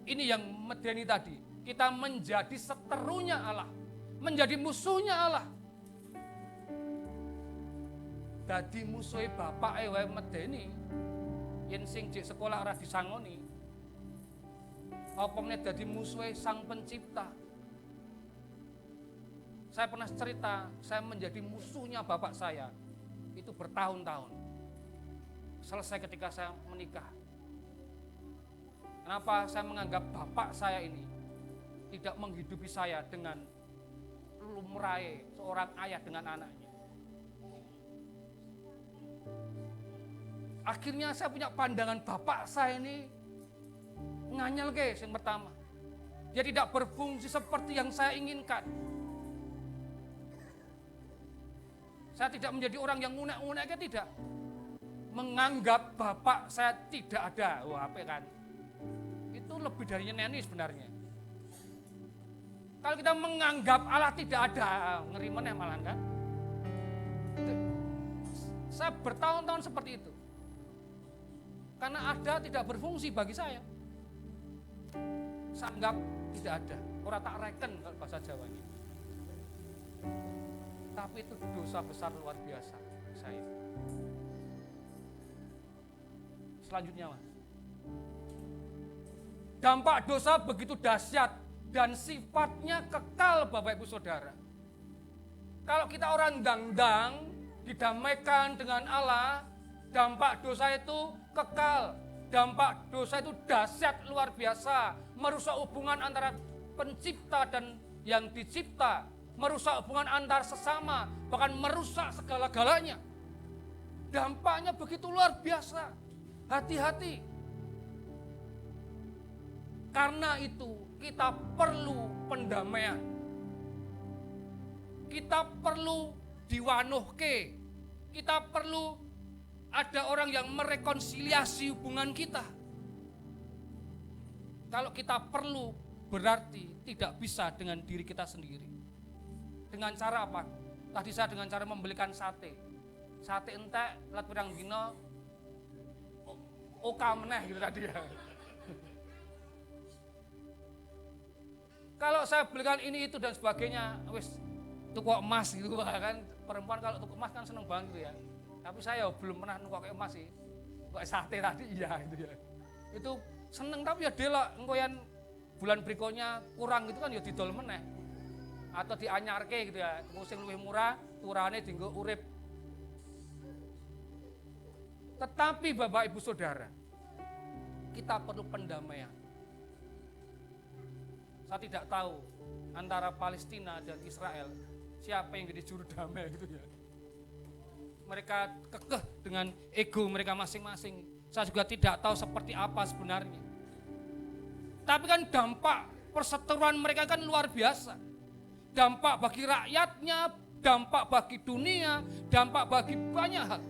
Ini yang medeni tadi. Kita menjadi seterunya Allah. Menjadi musuhnya Allah. Dadi musuhe bapak wae medeni. Yen sing jek sekolah ora disangoni. Apa meneh dadi musuhe Sang Pencipta. Saya pernah cerita, saya menjadi musuhnya bapak saya. Itu bertahun-tahun. Selesai ketika saya menikah. Kenapa saya menganggap bapak saya ini tidak menghidupi saya dengan lumrahe seorang ayah dengan anaknya. Akhirnya saya punya pandangan bapak saya ini nganyel ke yang pertama. Dia tidak berfungsi seperti yang saya inginkan. Saya tidak menjadi orang yang ngunek-ngunek, tidak. Menganggap bapak saya tidak ada. Wah, apa kan? Itu lebih dari nyeneni sebenarnya. Kalau kita menganggap Allah tidak ada, ngeri meneh malah kan? Saya bertahun-tahun seperti itu. Karena ada tidak berfungsi bagi saya. Saya anggap tidak ada. Orang tak reken kalau bahasa Jawanya. Tapi itu dosa besar luar biasa saya. Selanjutnya Mas. Dampak dosa begitu dahsyat dan sifatnya kekal Bapak Ibu Saudara. Kalau kita orang dangdang didamaikan dengan Allah, dampak dosa itu kekal. Dampak dosa itu dahsyat luar biasa, merusak hubungan antara pencipta dan yang dicipta, merusak hubungan antar sesama, bahkan merusak segala-galanya. Dampaknya begitu luar biasa. Hati-hati. Karena itu kita perlu pendamaian. Kita perlu diwanuhke. Kita perlu ada orang yang merekonsiliasi hubungan kita. Kalau kita perlu, berarti tidak bisa dengan diri kita sendiri. Dengan cara apa? Tadi saya dengan cara membelikan sate. Sate entek, lat pirang dina, oka meneh gitu tadi ya. Kalau saya belikan ini itu dan sebagainya, wis tuku emas gitu kan. Perempuan kalau tuku emas kan seneng banget gitu ya. Tapi saya belum pernah nukok emas sih. Kok sate tadi iya gitu ya. Itu seneng tapi ya delok engko yen bulan berikutnya kurang gitu kan ya didol meneh. Atau dianyarke gitu ya. Sing luwih murah, turane dienggo urip. Tetapi Bapak Ibu Saudara, kita perlu pendamaian. Saya tidak tahu antara Palestina dan Israel siapa yang jadi juru damai gitu ya. Mereka kekeh dengan ego mereka masing-masing. Saya juga tidak tahu seperti apa sebenarnya. Tapi kan dampak perseteruan mereka kan luar biasa. Dampak bagi rakyatnya, dampak bagi dunia, dampak bagi banyak hal.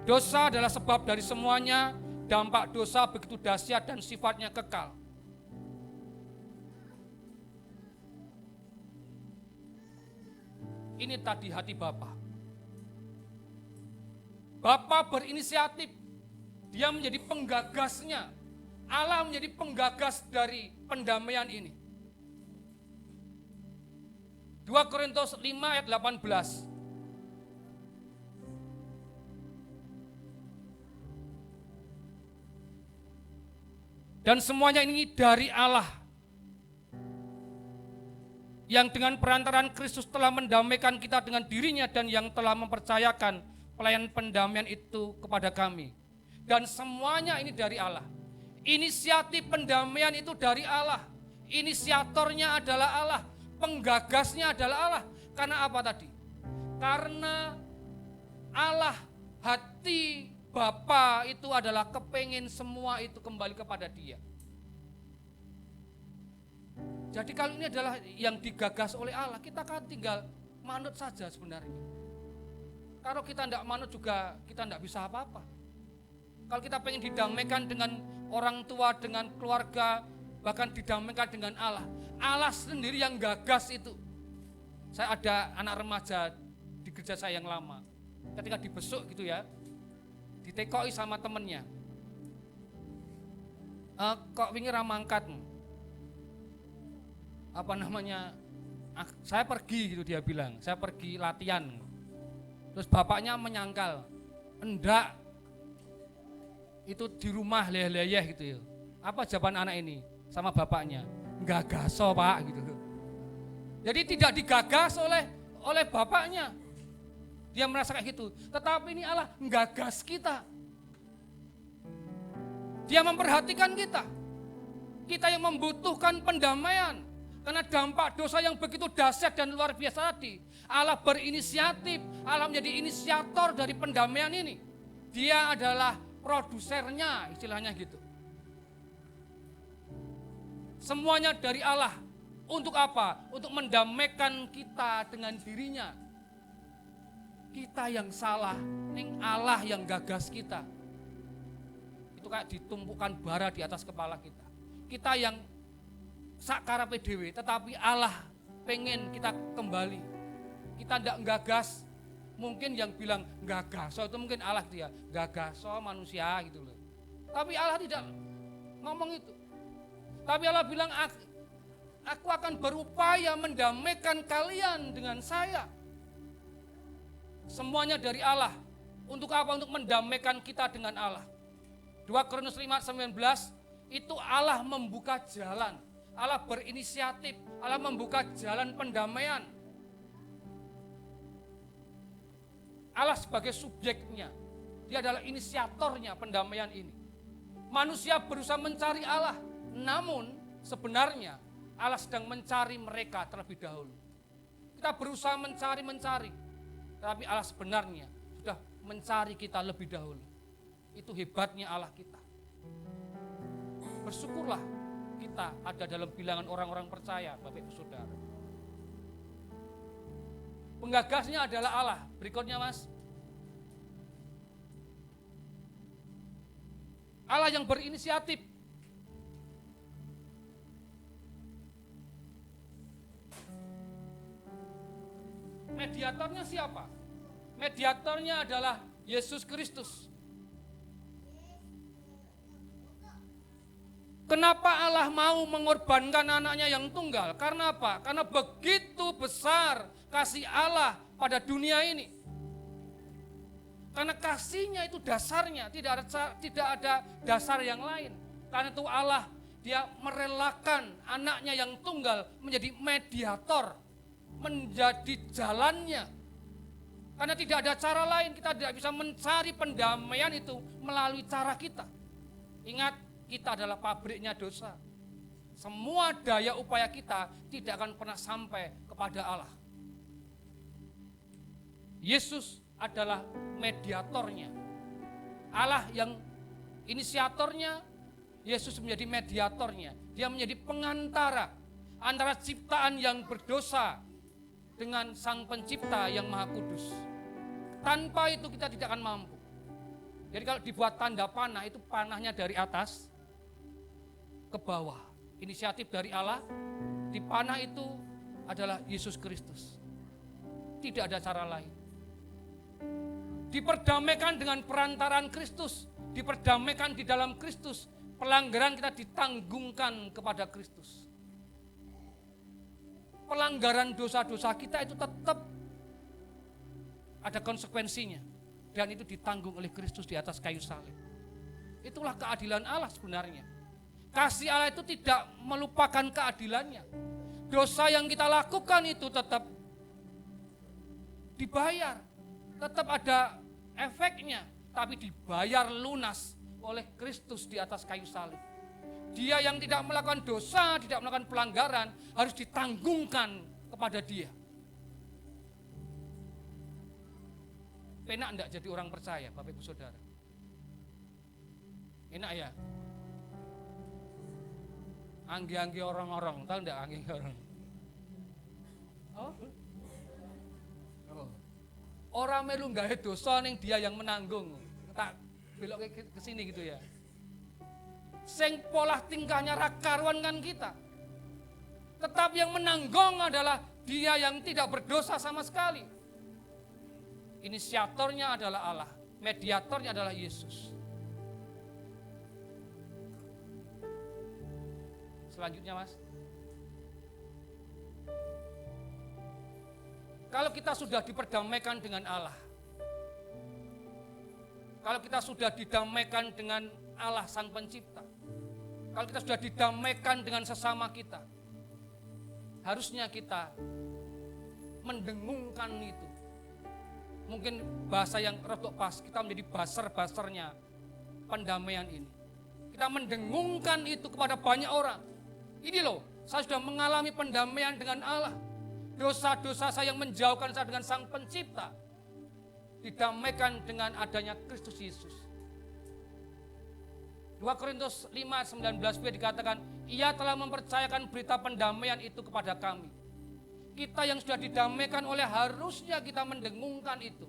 Dosa adalah sebab dari semuanya, dampak dosa begitu dahsyat dan sifatnya kekal. ini tadi hati Bapa. Bapa berinisiatif, dia menjadi penggagasnya. Allah menjadi penggagas dari pendamaian ini. 2 Korintus 5 ayat 18. Dan semuanya ini dari Allah, yang dengan perantaraan Kristus telah mendamaikan kita dengan dirinya dan yang telah mempercayakan pelayanan pendamaian itu kepada kami. Dan semuanya ini dari Allah. Inisiatif pendamaian itu dari Allah. Inisiatornya adalah Allah. Penggagasnya adalah Allah. Karena apa tadi? Karena Allah, hati Bapa itu adalah kepengen semua itu kembali kepada Dia. Jadi kalau ini adalah yang digagas oleh Allah, kita kan tinggal manut saja sebenarnya. Kalau kita tidak manut juga kita tidak bisa apa-apa. Kalau kita pengen didamaikan dengan orang tua, dengan keluarga, bahkan didamaikan dengan Allah. Allah sendiri yang gagas itu. Saya ada anak remaja di gereja saya yang lama. Ketika dibesuk gitu ya, ditekoi sama temennya. Kok wingi ra mangkat? Apa namanya? Saya pergi gitu dia bilang. Saya pergi latihan. Terus bapaknya menyangkal. Enggak. Itu di rumah leyeh-leyeh gitu ya. Apa jawaban anak ini sama bapaknya? Enggak gaso Pak gitu. Jadi tidak digagas oleh bapaknya. Dia merasa kayak gitu. Tetapi ini Allah menggagas kita. Dia memperhatikan kita. Kita yang membutuhkan pendamaian. Karena dampak dosa yang begitu dahsyat dan luar biasa tadi. Allah berinisiatif. Allah menjadi inisiator dari pendamaian ini. Dia adalah produsernya, istilahnya gitu. Semuanya dari Allah. Untuk apa? Untuk mendamaikan kita dengan dirinya. Kita yang salah, ning Allah yang gagas kita. Itu kayak ditumpukan bara di atas kepala kita. Kita yang sakarape dhewe, tetapi Allah pengen kita kembali. Kita tidak gagas. Mungkin yang bilang gagas, so itu mungkin Allah dia gagas, so manusia gitu loh. Tapi Allah tidak ngomong itu. Tapi Allah bilang, aku akan berupaya mendamaikan kalian dengan saya. Semuanya dari Allah. Untuk apa? Untuk mendamaikan kita dengan Allah. 2 Korintus 5:19 itu Allah membuka jalan. Allah berinisiatif. Allah membuka jalan pendamaian. Allah sebagai subjeknya. Dia adalah inisiatornya pendamaian ini. Manusia berusaha mencari Allah. Namun sebenarnya Allah sedang mencari mereka terlebih dahulu. Kita berusaha mencari. Tapi Allah sebenarnya sudah mencari kita lebih dahulu. Itu hebatnya Allah kita. Bersyukurlah kita ada dalam bilangan orang-orang percaya, Bapak Ibu Saudara. Penggagasnya adalah Allah. Berikutnya Mas. Allah yang berinisiatif. Mediatornya siapa? Mediatornya adalah Yesus Kristus. Kenapa Allah mau mengorbankan anaknya yang tunggal? Karena apa? Karena begitu besar kasih Allah pada dunia ini. Karena kasihnya itu dasarnya, tidak ada dasar yang lain. Karena itu Allah, dia merelakan anaknya yang tunggal menjadi mediator, menjadi jalannya. Karena tidak ada cara lain, kita tidak bisa mencari pendamaian itu melalui cara kita. Ingat, kita adalah pabriknya dosa. Semua daya upaya kita tidak akan pernah sampai kepada Allah. Yesus adalah mediatornya. Allah yang inisiatornya, Yesus menjadi mediatornya. Dia menjadi pengantara antara ciptaan yang berdosa dengan Sang Pencipta yang Maha Kudus. Tanpa itu kita tidak akan mampu. Jadi kalau dibuat tanda panah, itu panahnya dari atas ke bawah. Inisiatif dari Allah, di panah itu adalah Yesus Kristus. Tidak ada cara lain. Diperdamaikan dengan perantaraan Kristus, diperdamaikan di dalam Kristus. Pelanggaran kita ditanggungkan kepada Kristus. Pelanggaran dosa-dosa kita itu tetap ada konsekuensinya. Dan itu ditanggung oleh Kristus di atas kayu salib. Itulah keadilan Allah sebenarnya. Kasih Allah itu tidak melupakan keadilannya. Dosa yang kita lakukan itu tetap dibayar. Tetap ada efeknya. Tapi dibayar lunas oleh Kristus di atas kayu salib. Dia yang tidak melakukan dosa, tidak melakukan pelanggaran, harus ditanggungkan kepada dia. Enak enggak jadi orang percaya, Bapak Ibu Saudara? Enak ya? Anggi-anggi orang-orang, tahu enggak anggi orang? Oh? Orang melu gawe dosa ning dia yang menanggung. Tak belok ke sini gitu ya. Sing pola tingkahnya rakaruan kan kita. Tetap yang menanggung adalah dia yang tidak berdosa sama sekali. Inisiatornya adalah Allah, mediatornya adalah Yesus. Selanjutnya Mas. Kalau kita sudah diperdamaikan dengan Allah, kalau kita sudah didamaikan dengan Allah Sang Pencipta, kalau kita sudah didamaikan dengan sesama kita, harusnya kita mendengungkan itu. Mungkin bahasa yang rodok pas, kita menjadi baser-basernya pendamaian ini. Kita mendengungkan itu kepada banyak orang. Ini loh, saya sudah mengalami pendamaian dengan Allah. Dosa-dosa saya yang menjauhkan saya dengan Sang Pencipta didamaikan dengan adanya Kristus Yesus. 2 Korintus 5:19b dikatakan, Ia telah mempercayakan berita pendamaian itu kepada kami. Kita yang sudah didamaikan oleh harusnya kita mendengungkan itu.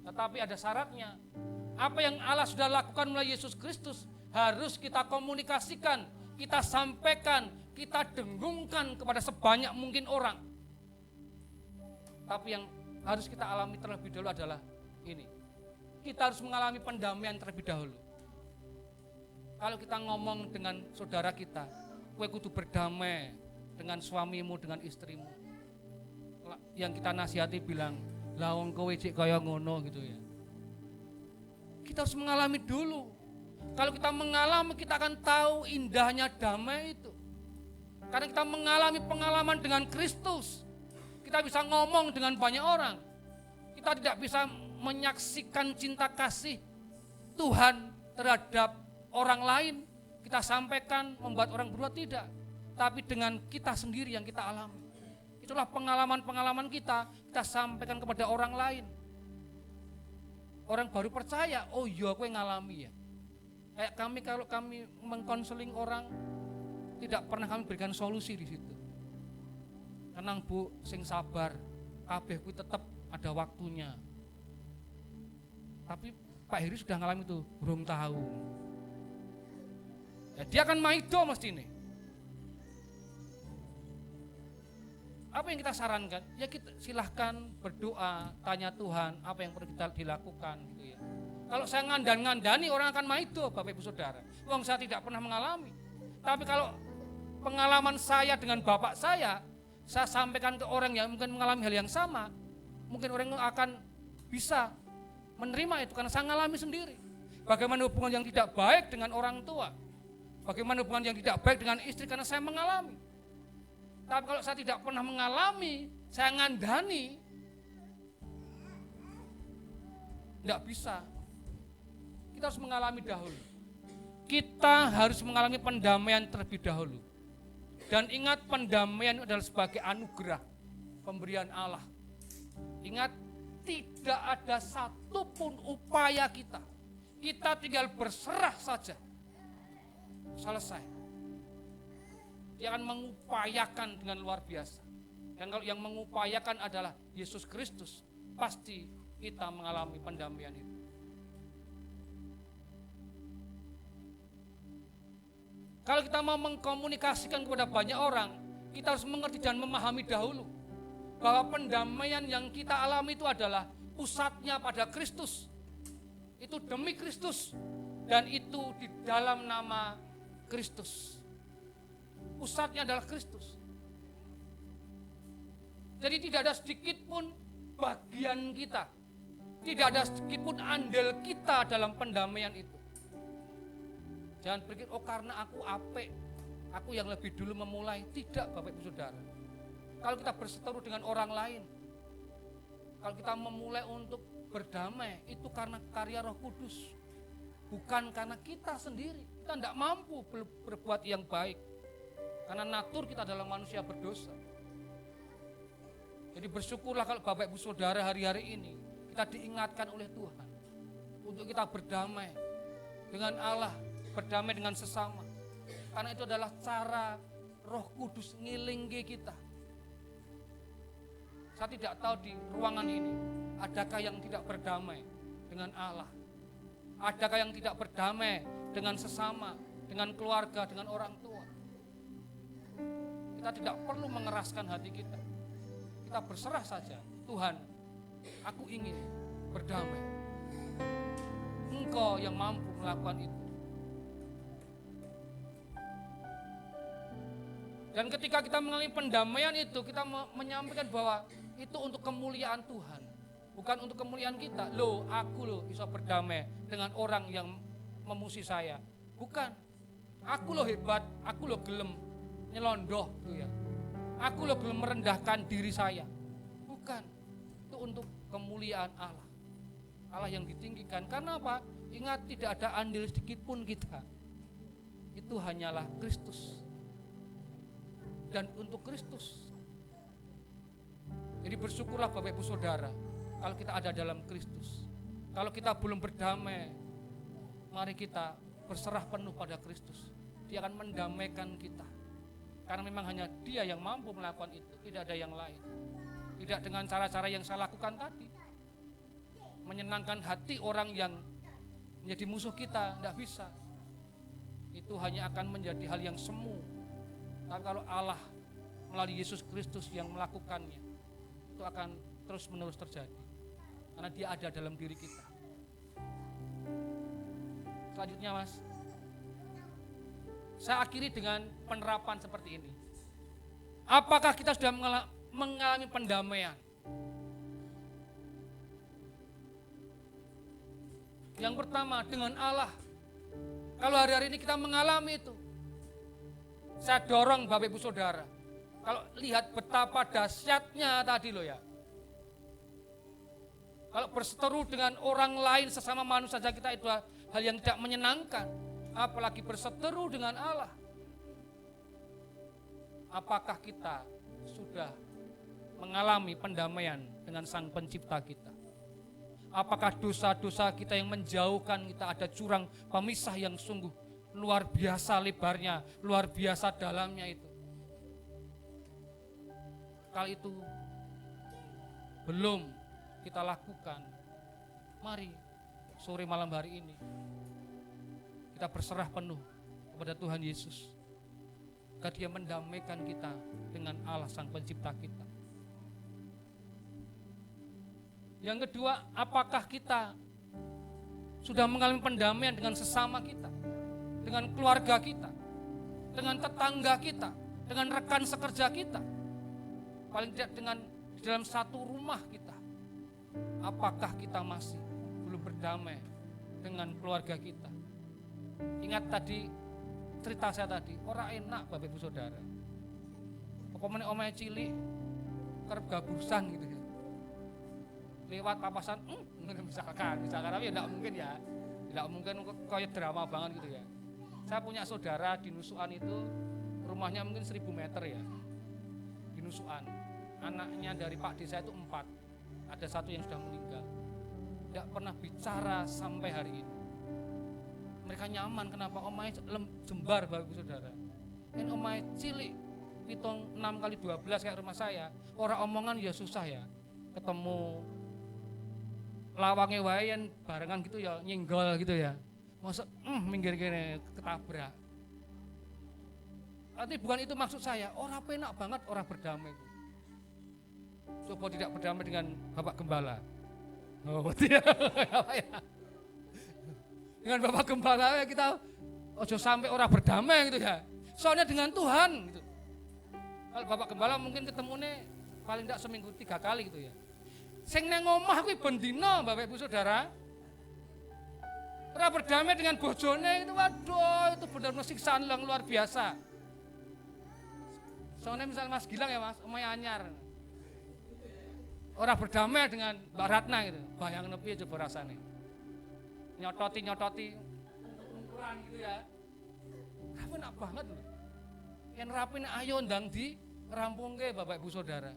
Tetapi ada syaratnya. Apa yang Allah sudah lakukan melalui Yesus Kristus harus kita komunikasikan, kita sampaikan, kita dengungkan kepada sebanyak mungkin orang. Tapi yang harus kita alami terlebih dahulu adalah ini. Kita harus mengalami pendamaian terlebih dahulu. Kalau kita ngomong dengan saudara kita, kowe kudu berdamai dengan suamimu, dengan istrimu. Yang kita nasihati bilang, lah wong kowe cek kaya ngono gitu ya. Kita harus mengalami dulu. Kalau kita mengalami, kita akan tahu indahnya damai itu. Karena kita mengalami pengalaman dengan Kristus. Kita bisa ngomong dengan banyak orang. Kita tidak bisa menyaksikan cinta kasih Tuhan terhadap orang lain. Kita sampaikan, membuat orang berbuat, tidak. Tapi dengan kita sendiri yang kita alami. Itulah pengalaman-pengalaman kita sampaikan kepada orang lain. Orang baru percaya, oh iya aku yang ngalami ya. Kayak kami, kalau kami mengkonseling orang, tidak pernah kami berikan solusi di situ. Tenang Bu, sing sabar, kabeh kuwi tetap ada waktunya. Tapi Pak Heri sudah ngalami itu, belum tahu. Ya, dia akan maido mesti ini. Apa yang kita sarankan? Ya kita silahkan berdoa, tanya Tuhan apa yang perlu kita dilakukan gitu ya. Kalau saya ngandani orang akan maido, Bapak Ibu Saudara. Wong saya tidak pernah mengalami. Tapi kalau pengalaman saya dengan bapak saya sampaikan ke orang yang mungkin mengalami hal yang sama, mungkin orang akan bisa menerima itu karena saya mengalami sendiri. Bagaimana hubungan yang tidak baik dengan orang tua, bagaimana hubungan yang tidak baik dengan istri karena saya mengalami. Tapi kalau saya tidak pernah mengalami, saya ngandani, tidak bisa. Kita harus mengalami dahulu. Kita harus mengalami pendamaian terlebih dahulu. Dan ingat, pendamaian adalah sebagai anugerah pemberian Allah. Ingat, tidak ada satupun upaya kita. Kita tinggal berserah saja. Selesai. Dia akan mengupayakan dengan luar biasa. Dan kalau yang mengupayakan adalah Yesus Kristus, pasti kita mengalami pendamaian itu. Kalau kita mau mengkomunikasikan kepada banyak orang, kita harus mengerti dan memahami dahulu. bahwa pendamaian yang kita alami itu adalah pusatnya pada Kristus. Itu demi Kristus dan itu di dalam nama Kristus. Pusatnya adalah Kristus. Jadi tidak ada sedikit pun bagian kita, tidak ada sedikit pun andil kita dalam pendamaian itu. Jangan berpikir, oh karena aku apik, aku yang lebih dulu memulai. Tidak, Bapak Ibu Saudara. Kalau kita berseteru dengan orang lain, kalau kita memulai untuk berdamai, itu karena karya Roh Kudus. Bukan karena kita sendiri. Kita tidak mampu berbuat yang baik. Karena natur kita adalah manusia berdosa. Jadi bersyukurlah kalau Bapak Ibu Saudara hari-hari ini kita diingatkan oleh Tuhan untuk kita berdamai dengan Allah, berdamai dengan sesama. Karena itu adalah cara Roh Kudus ngilingke kita. Saya tidak tahu di ruangan ini adakah yang tidak berdamai dengan Allah? Adakah yang tidak berdamai dengan sesama, dengan keluarga, dengan orang tua? Kita tidak perlu mengeraskan hati kita. Kita berserah saja. Tuhan, aku ingin berdamai. Engkau yang mampu melakukan itu. Dan ketika kita mengalami pendamaian itu, kita menyampaikan bahwa itu untuk kemuliaan Tuhan. Bukan untuk kemuliaan kita. Aku bisa berdamai dengan orang yang memusuhi saya. Bukan. Aku hebat, aku gelem nyelondoh gitu ya. Aku gelem merendahkan diri saya. Bukan. Itu untuk kemuliaan Allah. Allah yang ditinggikan. Karena apa? Ingat, tidak ada andil sedikit pun kita. Itu hanyalah Kristus. Dan untuk Kristus. Jadi bersyukurlah Bapak Ibu Saudara kalau kita ada dalam Kristus. Kalau kita belum berdamai, mari kita berserah penuh pada Kristus. Dia akan mendamaikan kita. Karena memang hanya Dia yang mampu melakukan itu, tidak ada yang lain. Tidak dengan cara-cara yang saya lakukan tadi. Menyenangkan hati orang yang menjadi musuh kita, tidak bisa. Itu hanya akan menjadi hal yang semu. Tapi kalau Allah melalui Yesus Kristus yang melakukannya, itu akan terus menerus terjadi. Karena Dia ada dalam diri kita. Selanjutnya Mas, saya akhiri dengan penerapan seperti ini. Apakah kita sudah mengalami pendamaian? Yang pertama dengan Allah. Kalau hari-hari ini kita mengalami itu, saya dorong Bapak Ibu Saudara, kalau lihat betapa dahsyatnya tadi loh ya. Kalau berseteru dengan orang lain sesama manusia saja kita itu hal yang tidak menyenangkan. Apalagi berseteru dengan Allah. Apakah kita sudah mengalami pendamaian dengan Sang Pencipta kita? Apakah dosa-dosa kita yang menjauhkan kita, ada jurang pemisah yang sungguh luar biasa lebarnya, luar biasa dalamnya itu. Kalau itu belum kita lakukan, mari sore malam hari ini kita berserah penuh kepada Tuhan Yesus. Agar Dia mendamaikan kita dengan Allah Sang Pencipta kita. Yang kedua, apakah kita sudah mengalami pendamaian dengan sesama kita, dengan keluarga kita, dengan tetangga kita, dengan rekan sekerja kita, paling tidak dengan di dalam satu rumah kita. Apakah kita masih belum berdamai dengan keluarga kita? Ingat tadi cerita saya tadi, orang enak Bapak Ibu Saudara. Pokoknya omanya cilik, kerep gabusan gitu ya. Lewat papasan, misalkan tapi tidak mungkin ya. Tidak mungkin kayak drama banget gitu ya. Saya punya saudara di Nusukan itu, rumahnya mungkin 1000 meter ya. Di Nusukan. Anaknya dari Pak Desa itu 4. Ada 1 yang sudah meninggal. Tidak pernah bicara sampai hari ini. Mereka nyaman, kenapa? Omai jembar Bapak Ibu Saudara. Ini omai cilik, hitung 6 kali 12 kayak rumah saya. Orang omongan ya susah ya. Ketemu lawangnya wayan barengan gitu ya, nyenggol gitu ya. Masa minggir gini ketabrak. Tapi bukan itu maksud saya. Orang penak banget orang berdamai itu. Coba tidak berdamai dengan Bapak Gembala. Oh, tidak. Dengan Bapak Gembala ya kita ojo sampai orang berdamai gitu ya. Soalnya dengan Tuhan gitu. Kalau Bapak Gembala mungkin ketemunya paling tidak seminggu 3 kali gitu ya. Sing nang omah kuwi ben dina Bapak Ibu Saudara. Ora berdamai dengan bojone itu, waduh, itu benar-benar siksaan yang luar biasa. Soalnya misal Mas Gilang ya Mas, omahe anyar. Ora berdamai dengan Mbak Ratna gitu. Bayangno piye coba rasane. Nyototi ukuran gitu ya. Rapi enak banget loh. Yen rapi nek ayo ndang di rampungke Bapak Ibu Saudara.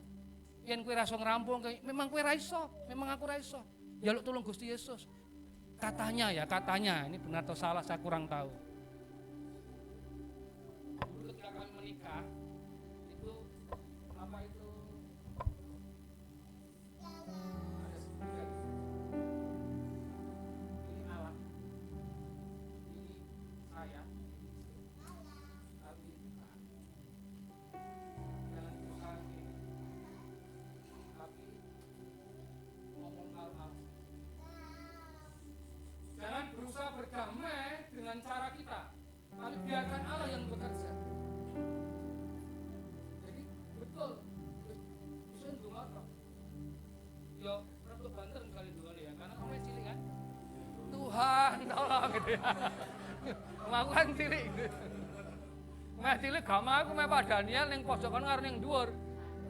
Yen kowe ra iso ngrampungke, memang kowe ra iso, memang aku ra iso. Jaluk tulung Gusti Yesus. Katanya, ini benar atau salah saya kurang tahu. Dulu ketika kami menikah, itu apa itu? Ada sebulan. Ini alat, ini saya, tapi jangan berusaha ini, tapi ngomong hal-hal. Jangan berusaha berdamai dengan cara kita, tapi biarkan Allah yang bekerja. Jadi betul, bisa ndonga kok. Yo, perlu banter kali dua ya, karena kamu cilik kan. Tuhan tolong gitu ya. Aku kan cilik. Meh cilik gak mau aku meh Pak Daniel ning pojokan karo ning dhuwur.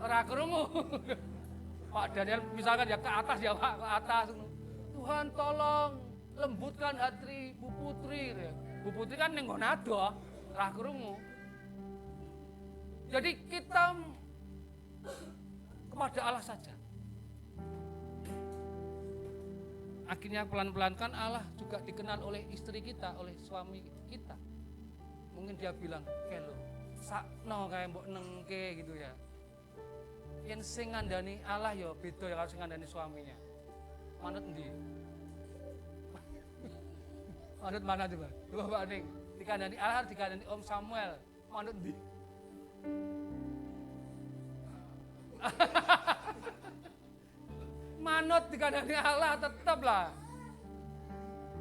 Ora krungu. Pak Daniel misalkan ya ke atas ya Pak, ke atas. Tuhan tolong lembutkan hati Bu Putri. Bu Putri kan ning nggon adoh, ra krungu. Jadi kita kepada Allah saja. Akhirnya pelan-pelan kan Allah juga dikenal oleh istri kita, oleh suami kita. Mungkin dia bilang, "Kelo, sakno kae mbok nengke gitu ya." Yen sing ngandani Allah ya beda ya karo sing ngandani suaminya. Manut endi? Manut mana coba? Coba Pak Ning. Dikandani Allah, dikandani Om Samuel. Manut ndi? Manut dikandani Allah tetaplah.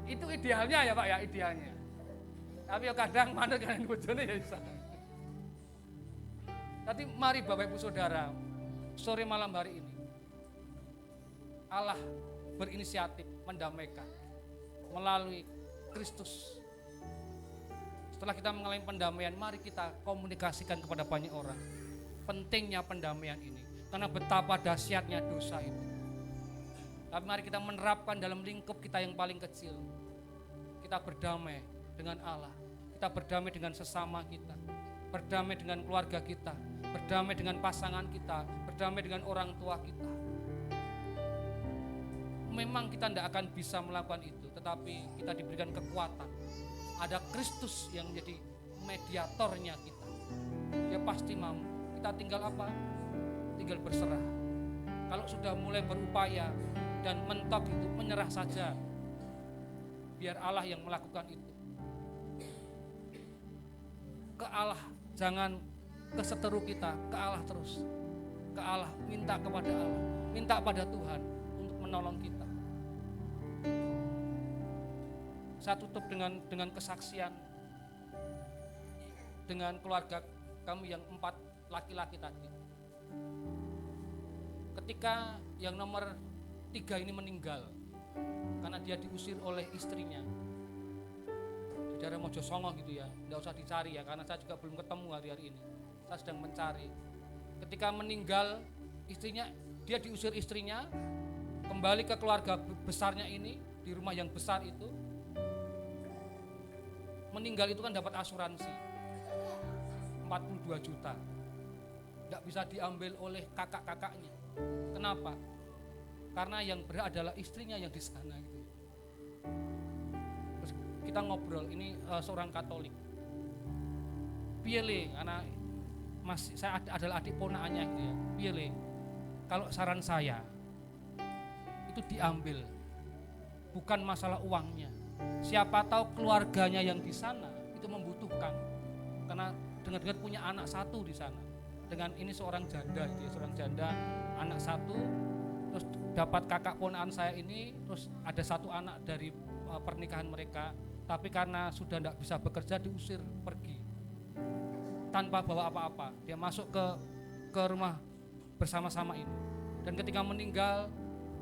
Itu idealnya ya Pak ya, idealnya. Tapi ya kadang manut kandani bojone ya bisa. Tapi mari Bapak Ibu Saudara, sore malam hari ini Allah berinisiatif mendamaikan melalui Kristus. Setelah kita mengalami pendamaian, mari kita komunikasikan kepada banyak orang. Pentingnya pendamaian ini, karena betapa dahsyatnya dosa itu. Tapi mari kita menerapkan dalam lingkup kita yang paling kecil. Kita berdamai dengan Allah, kita berdamai dengan sesama kita, berdamai dengan keluarga kita, berdamai dengan pasangan kita, berdamai dengan orang tua kita. Memang kita tidak akan bisa melakukan itu, tetapi kita diberikan kekuatan. Ada Kristus yang menjadi mediatornya kita. Dia pasti mampu. Kita tinggal apa? Tinggal berserah. Kalau sudah mulai berupaya dan mentok itu, menyerah saja. Biar Allah yang melakukan itu. Ke Allah, jangan ke seteru kita, ke Allah terus. Ke Allah, minta kepada Allah, minta pada Tuhan untuk menolong kita. Saya tutup dengan kesaksian dengan keluarga kami yang 4 laki-laki tadi. Ketika yang nomor 3 ini meninggal karena dia diusir oleh istrinya di daerah Mojosongo gitu ya, tidak usah dicari ya, karena saya juga belum ketemu hari-hari ini. Saya sedang mencari. Ketika meninggal istrinya, dia diusir istrinya, kembali ke keluarga besarnya ini di rumah yang besar itu. Meninggal itu kan dapat asuransi 42 juta. Tidak bisa diambil oleh kakak-kakaknya. Kenapa? Karena yang berat adalah istrinya yang di sana gitu. Terus kita ngobrol, ini seorang Katolik. Piye anak saya adalah adik ponakannya gitu ya. Piye kalau saran saya itu diambil, bukan masalah uangnya. Siapa tahu keluarganya yang di sana itu membutuhkan, karena dengar-dengar punya anak 1 di sana. dengan ini seorang janda, dia seorang janda, anak satu, terus dapat kakak ponakan saya ini, terus ada satu anak dari pernikahan mereka, tapi karena sudah tidak bisa bekerja diusir pergi tanpa bawa apa-apa. Dia masuk ke rumah bersama-sama ini, dan ketika meninggal,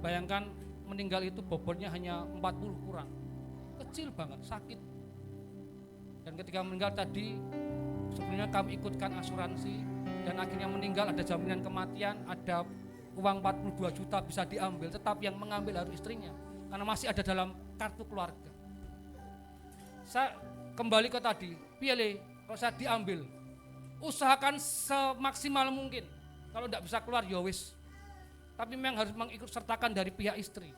bayangkan meninggal itu bobotnya hanya 40 kurang, kecil banget, sakit. Dan ketika meninggal tadi, sebenarnya kami ikutkan asuransi, dan akhirnya meninggal ada jaminan kematian, ada uang 42 juta bisa diambil, tetapi yang mengambil harus istrinya karena masih ada dalam kartu keluarga. Saya kembali ke tadi, pilih kalau saya diambil, usahakan semaksimal mungkin. Kalau tidak bisa keluar ya wis, tapi memang harus mengikut sertakan dari pihak istri.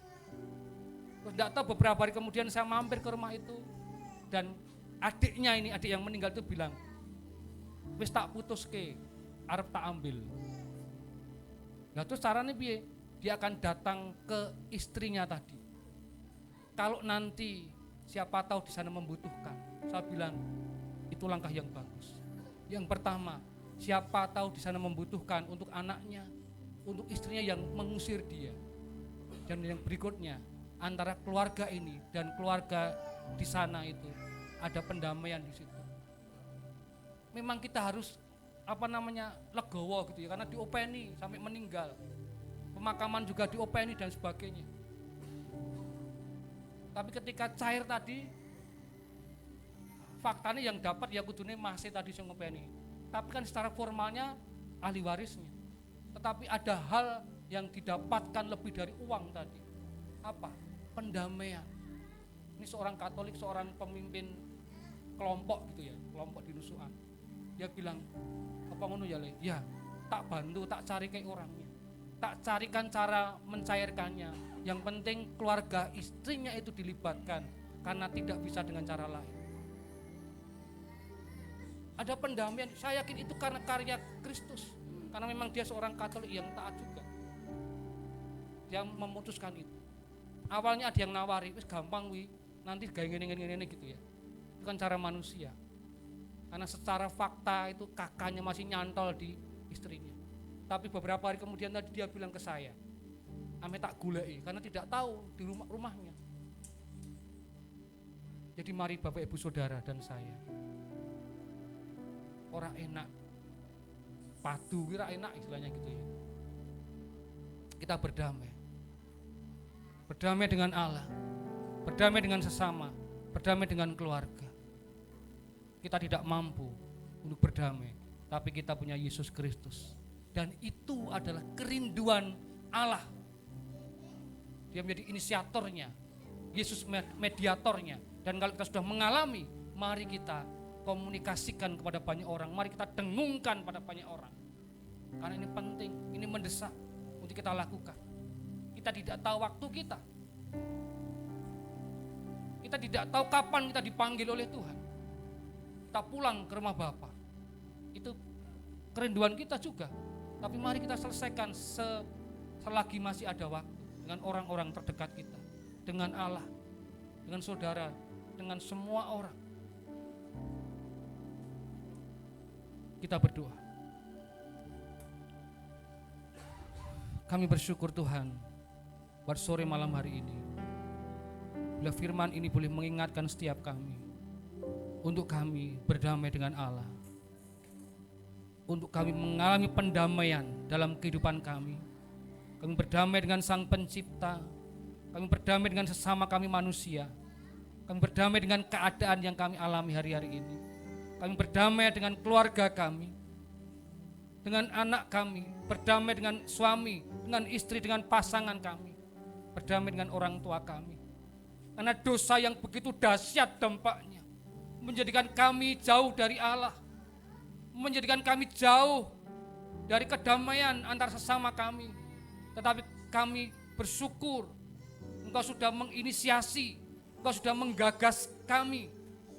Terus tidak tahu beberapa hari kemudian saya mampir ke rumah itu, dan adiknya ini, adik yang meninggal itu bilang, wis tak putus ke, arep tak ambil. Nah terus caranya piye? Dia akan datang ke istrinya tadi. Kalau nanti siapa tahu di sana membutuhkan, saya bilang itu langkah yang bagus. Yang pertama, siapa tahu di sana membutuhkan untuk anaknya, untuk istrinya yang mengusir dia. Dan yang berikutnya, antara keluarga ini dan keluarga di sana itu ada pendamaian di situ. Memang kita harus legowo gitu ya, karena diopeni sampai meninggal, pemakaman juga diopeni dan sebagainya. Tapi ketika cair tadi, faktanya yang dapat ya kudune masih tadi sing ngopeni, tapi kan secara formalnya ahli warisnya. Tetapi ada hal yang didapatkan lebih dari uang tadi. Apa? Pendamaian. Ini seorang Katolik, seorang pemimpin kelompok gitu ya, kelompok di Nusukan. Dia bilang, apa ngono ya Le? Ya, tak bantu, tak cari kayak orangnya, tak carikan cara mencairkannya. Yang penting keluarga istrinya itu dilibatkan, karena tidak bisa dengan cara lain. Ada pendamaian, saya yakin itu karena karya Kristus, karena memang dia seorang Katolik yang taat juga. Dia memutuskan itu. Awalnya ada yang nawari, wis gampang wi, nanti gaya gini gitu ya. Itu kan cara manusia. Karena secara fakta itu kakaknya masih nyantol di istrinya. Tapi beberapa hari kemudian tadi dia bilang ke saya, ame tak gulai, karena tidak tahu di rumahnya. Jadi mari Bapak Ibu Saudara dan saya, orang enak, padu kira enak istilahnya gitu ya. Kita berdamai. Berdamai dengan Allah, berdamai dengan sesama, berdamai dengan keluarga. Kita tidak mampu untuk berdamai, tapi kita punya Yesus Kristus. Dan itu adalah kerinduan Allah. Dia menjadi inisiatornya, Yesus mediatornya. Dan kalau kita sudah mengalami, mari kita komunikasikan kepada banyak orang, mari kita dengungkan pada banyak orang. Karena ini penting, ini mendesak untuk kita lakukan. Kita tidak tahu waktu kita. Kita tidak tahu kapan kita dipanggil oleh Tuhan. Kita pulang ke rumah Bapa. Itu kerinduan kita juga. Tapi mari kita selesaikan selagi masih ada waktu dengan orang-orang terdekat kita, dengan Allah, dengan saudara, dengan semua orang. Kita berdoa. Kami bersyukur Tuhan buat sore malam hari ini. Bila firman ini boleh mengingatkan setiap kami untuk kami berdamai dengan Allah, untuk kami mengalami pendamaian dalam kehidupan kami. Kami berdamai dengan Sang Pencipta, kami berdamai dengan sesama kami manusia, kami berdamai dengan keadaan yang kami alami hari-hari ini. Kami berdamai dengan keluarga kami, dengan anak kami, berdamai dengan suami, dengan istri, dengan pasangan kami, berdamai dengan orang tua kami. Karena dosa yang begitu dahsyat dampaknya menjadikan kami jauh dari Allah, menjadikan kami jauh dari kedamaian antar sesama kami. Tetapi kami bersyukur Engkau sudah menginisiasi, Engkau sudah menggagas kami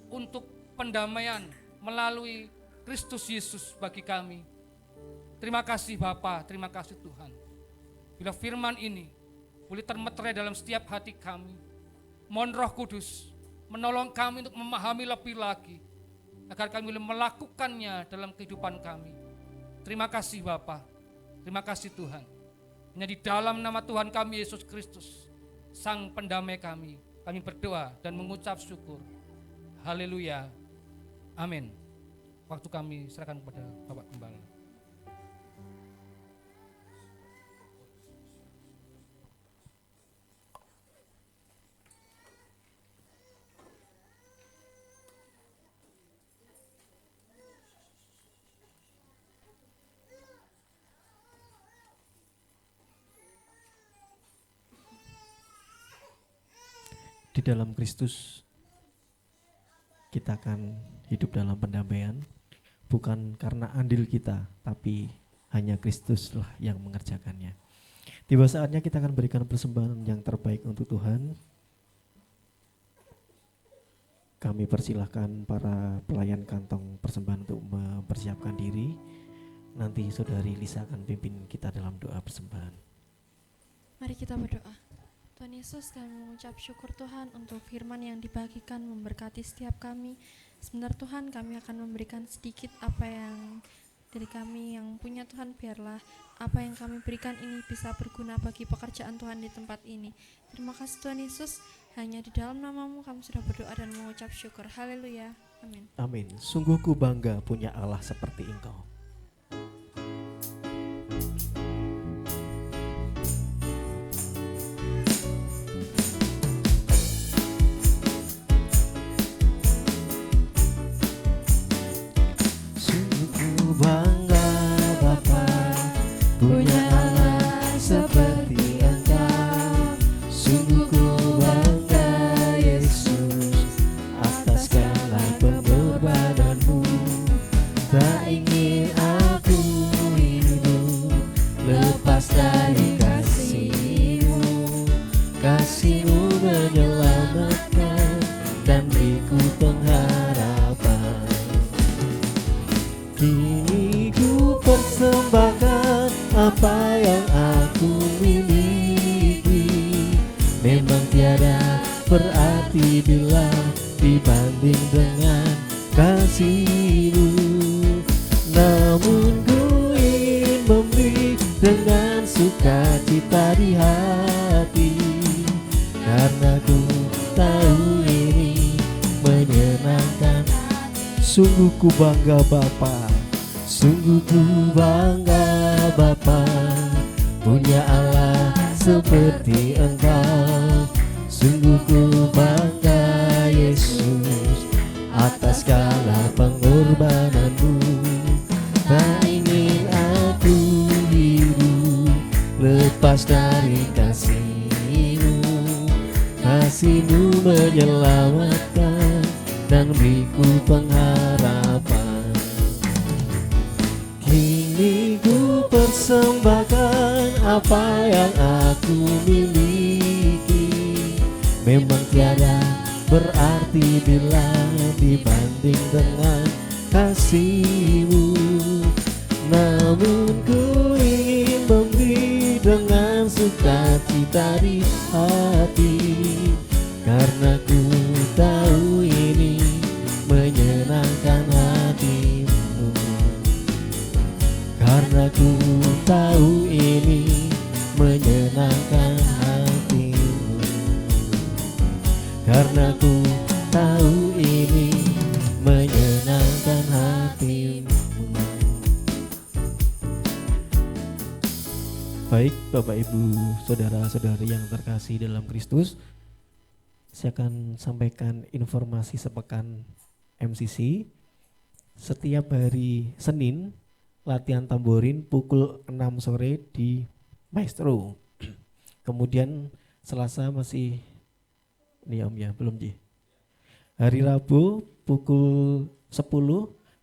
untuk pendamaian melalui Kristus Yesus bagi kami. Terima kasih Bapa, terima kasih Tuhan. Bila firman ini boleh termeterai dalam setiap hati kami, mohon Roh Kudus menolong kami untuk memahami lebih lagi, agar kami boleh melakukannya dalam kehidupan kami. Terima kasih Bapa. Terima kasih Tuhan. Hanya di dalam nama Tuhan kami Yesus Kristus, Sang Pendamai kami berdoa dan mengucap syukur. Haleluya. Amin. Waktu kami serahkan kepada Bapak Gembala. Di dalam Kristus kita akan hidup dalam pendamaian, bukan karena andil kita, tapi hanya Kristuslah yang mengerjakannya. Tiba saatnya kita akan berikan persembahan yang terbaik untuk Tuhan. Kami persilahkan para pelayan kantong persembahan untuk mempersiapkan diri. Nanti Saudari Lisa akan pimpin kita dalam doa persembahan. Mari kita berdoa. Tuhan Yesus, kami mengucap syukur Tuhan untuk firman yang dibagikan memberkati setiap kami. Sebentar Tuhan, kami akan memberikan sedikit apa yang dari kami yang punya Tuhan, biarlah apa yang kami berikan ini bisa berguna bagi pekerjaan Tuhan di tempat ini. Terima kasih Tuhan Yesus, hanya di dalam nama-Mu kami sudah berdoa dan mengucap syukur. Haleluya, amin. Amin. Sungguh ku bangga punya Allah seperti Engkau. Punya Allah seperti Engkau. Sungguh ku bangga Yesus atas segala pengorbananmu. Tak ingin aku hidup lepas dari kasih-Mu. Kasih-Mu menyelamatkan dan beriku pengharapan. Kini ku persembahkan apa yang aku miliki. Memang tiada berarti bila dibanding dengan kasih-Mu. Namun ku ingin memberi dengan sukacita di hati, karena ku tahu ini menyenangkan. Sungguh ku bangga Bapa, Sungguh ku bangga Bapa, punya Allah seperti Engkau. Sungguh ku bangga Yesus atas segala pengorbananmu. Tak ingin aku hidup lepas dari kasih-Mu. Kasih-Mu menyelamatkan dan beriku pengharapan. Kini ku persembahkan apa yang aku miliki. Memang tiada berarti bila dibanding dengan kasih-Mu. Namun ku ingin memberi dengan sukacita di hati, karena ku tahu ini menyenangkan hati-Mu. Karena ku tahu ini menyenangkan hati-Mu. Karena ku tahu ini menyenangkan hati-Mu. Baik Bapak Ibu, saudara-saudari yang terkasih dalam Kristus, saya akan sampaikan informasi sepekan MCC. Setiap hari Senin latihan tamborin pukul 6 sore di Maestro. Kemudian Selasa masih ini Om ya, belum Ji. Hari Rabu pukul 10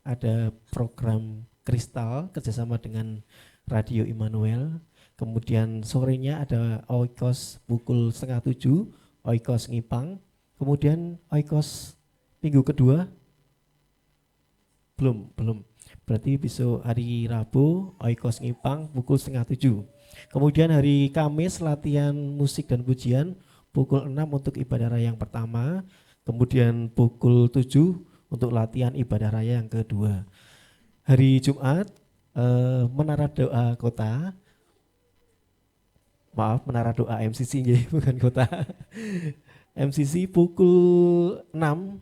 ada program Kristal kerjasama dengan Radio Immanuel. Kemudian sorenya ada Oikos pukul 6:30, Oikos Ngipang. Kemudian Oikos minggu kedua belum. Berarti besok hari Rabu Oikos Ngipang pukul 6:30. Kemudian hari Kamis latihan musik dan pujian pukul 6 untuk ibadah raya yang pertama. Kemudian pukul 7 untuk latihan ibadah raya yang kedua. Hari Jumat Menara Doa Kota. Maaf, Menara Doa MCC nggih, bukan kota. MCC pukul 6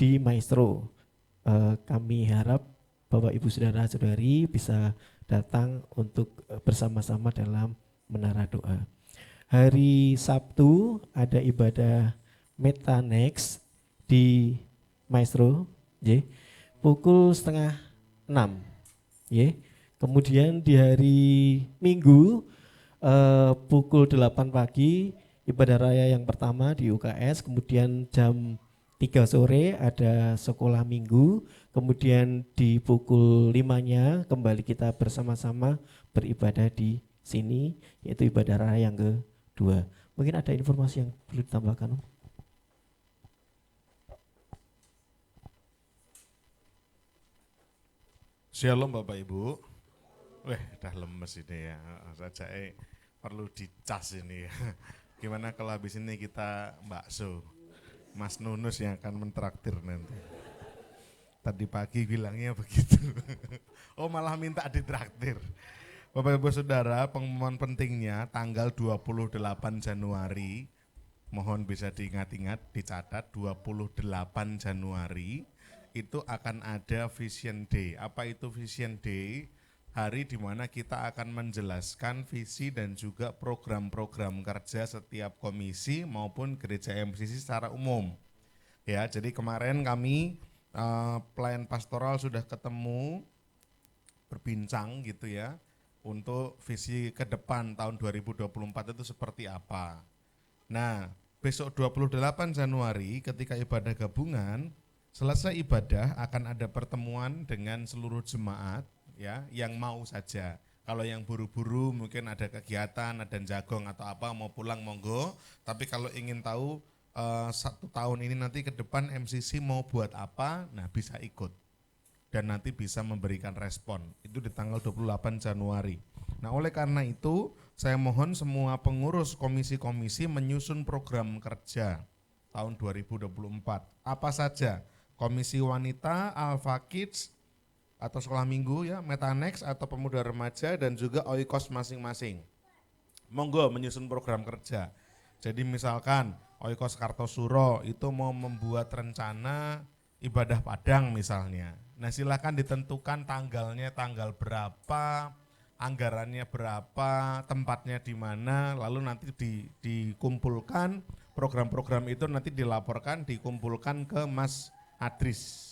di Maestro. Kami harap Bapak Ibu Saudara-saudari bisa datang untuk bersama-sama dalam Menara Doa. Hari Sabtu ada ibadah Metanex di Maestro, pukul 5:30. Kemudian di hari Minggu pukul 8 pagi ibadah raya yang pertama di UKS, kemudian jam 3 sore ada sekolah minggu, kemudian di pukul 5-nya kembali kita bersama-sama beribadah di sini, yaitu ibadah raya yang kedua. Mungkin ada informasi yang perlu ditambahkan, Om? Shalom Bapak Ibu. Udah lemes ini ya, saja perlu dicas ini ya. Gimana kalau habis ini kita bakso, Mas Nunus yang akan mentraktir nanti. Tadi pagi bilangnya begitu. Oh malah minta ditraktir. Bapak Ibu Saudara, pengumuman pentingnya tanggal 28 Januari, mohon bisa diingat-ingat, dicatat 28 Januari, itu akan ada Vision Day. Apa itu Vision Day? Hari di mana kita akan menjelaskan visi dan juga program-program kerja setiap komisi maupun gereja MCC secara umum. Ya, jadi kemarin kami pelayan pastoral sudah ketemu, berbincang gitu ya, untuk visi ke depan tahun 2024 itu seperti apa. Nah, besok 28 Januari ketika ibadah gabungan, selesai ibadah akan ada pertemuan dengan seluruh jemaat, ya, yang mau saja. Kalau yang buru-buru mungkin ada kegiatan, ada jagong atau apa, mau pulang monggo. Tapi kalau ingin tahu 1 tahun ini nanti ke depan MCC mau buat apa, nah bisa ikut. Dan nanti bisa memberikan respon. Itu di tanggal 28 Januari. Nah oleh karena itu, saya mohon semua pengurus komisi-komisi menyusun program kerja tahun 2024. Apa saja? Komisi Wanita, Alpha Kids, atau sekolah minggu ya, Metanex atau pemuda remaja dan juga Oikos masing-masing. Monggo menyusun program kerja. Jadi misalkan Oikos Kartosuro itu mau membuat rencana ibadah Padang misalnya. Nah silakan ditentukan tanggalnya tanggal berapa, anggarannya berapa, tempatnya di mana, lalu nanti dikumpulkan program-program itu nanti dilaporkan, dikumpulkan ke Mas Adris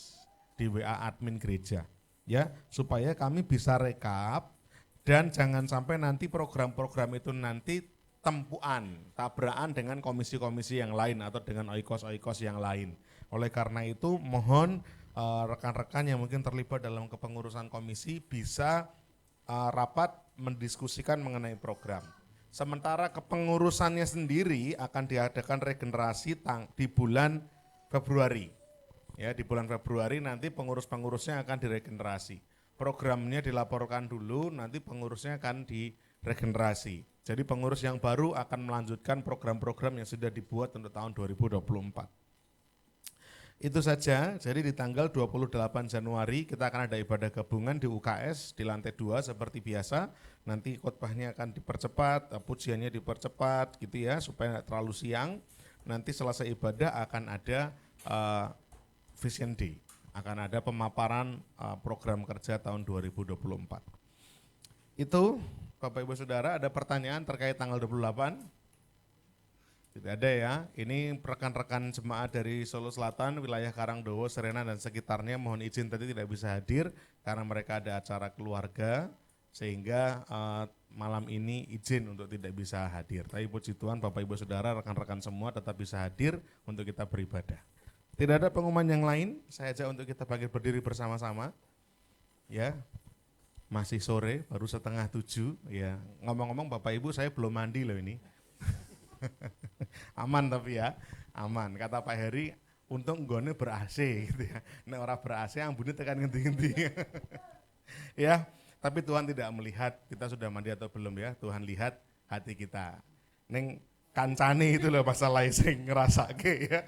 di WA admin gereja. Ya, supaya kami bisa rekap dan jangan sampai nanti program-program itu nanti tempuan, tabrakan dengan komisi-komisi yang lain atau dengan oikos-oikos yang lain. Oleh karena itu mohon rekan-rekan yang mungkin terlibat dalam kepengurusan komisi bisa rapat mendiskusikan mengenai program. Sementara kepengurusannya sendiri akan diadakan regenerasi di bulan Februari. Ya, di bulan Februari nanti pengurus-pengurusnya akan diregenerasi. Programnya dilaporkan dulu, nanti pengurusnya akan diregenerasi. Jadi pengurus yang baru akan melanjutkan program-program yang sudah dibuat untuk tahun 2024. Itu saja, jadi di tanggal 28 Januari kita akan ada ibadah gabungan di UKS di lantai 2 seperti biasa. Nanti khotbahnya akan dipercepat, pujiannya dipercepat gitu ya, supaya tidak terlalu siang. Nanti selesai ibadah akan ada Vision Day, akan ada pemaparan program kerja tahun 2024. Itu Bapak Ibu Saudara, ada pertanyaan terkait tanggal 28? Tidak ada ya, ini rekan-rekan jemaat dari Solo Selatan, wilayah Karangdowo, Serena dan sekitarnya mohon izin tadi tidak bisa hadir karena mereka ada acara keluarga sehingga malam ini izin untuk tidak bisa hadir. Tapi puji Tuhan Bapak Ibu Saudara, rekan-rekan semua tetap bisa hadir untuk kita beribadah. Tidak ada pengumuman yang lain, saya ajak untuk kita bangkit berdiri bersama-sama. Ya, masih sore, baru 6:30. Ya, ngomong-ngomong Bapak Ibu saya belum mandi loh ini. Aman tapi ya, aman. Kata Pak Heri, untung nggone ber-AC gitu ya. Nek ora ber-AC ambune tekan ngendi-ngendi. Ya, tapi Tuhan tidak melihat kita sudah mandi atau belum ya. Tuhan lihat hati kita. Neng kancane itu loh masalah sing ngerasake ya.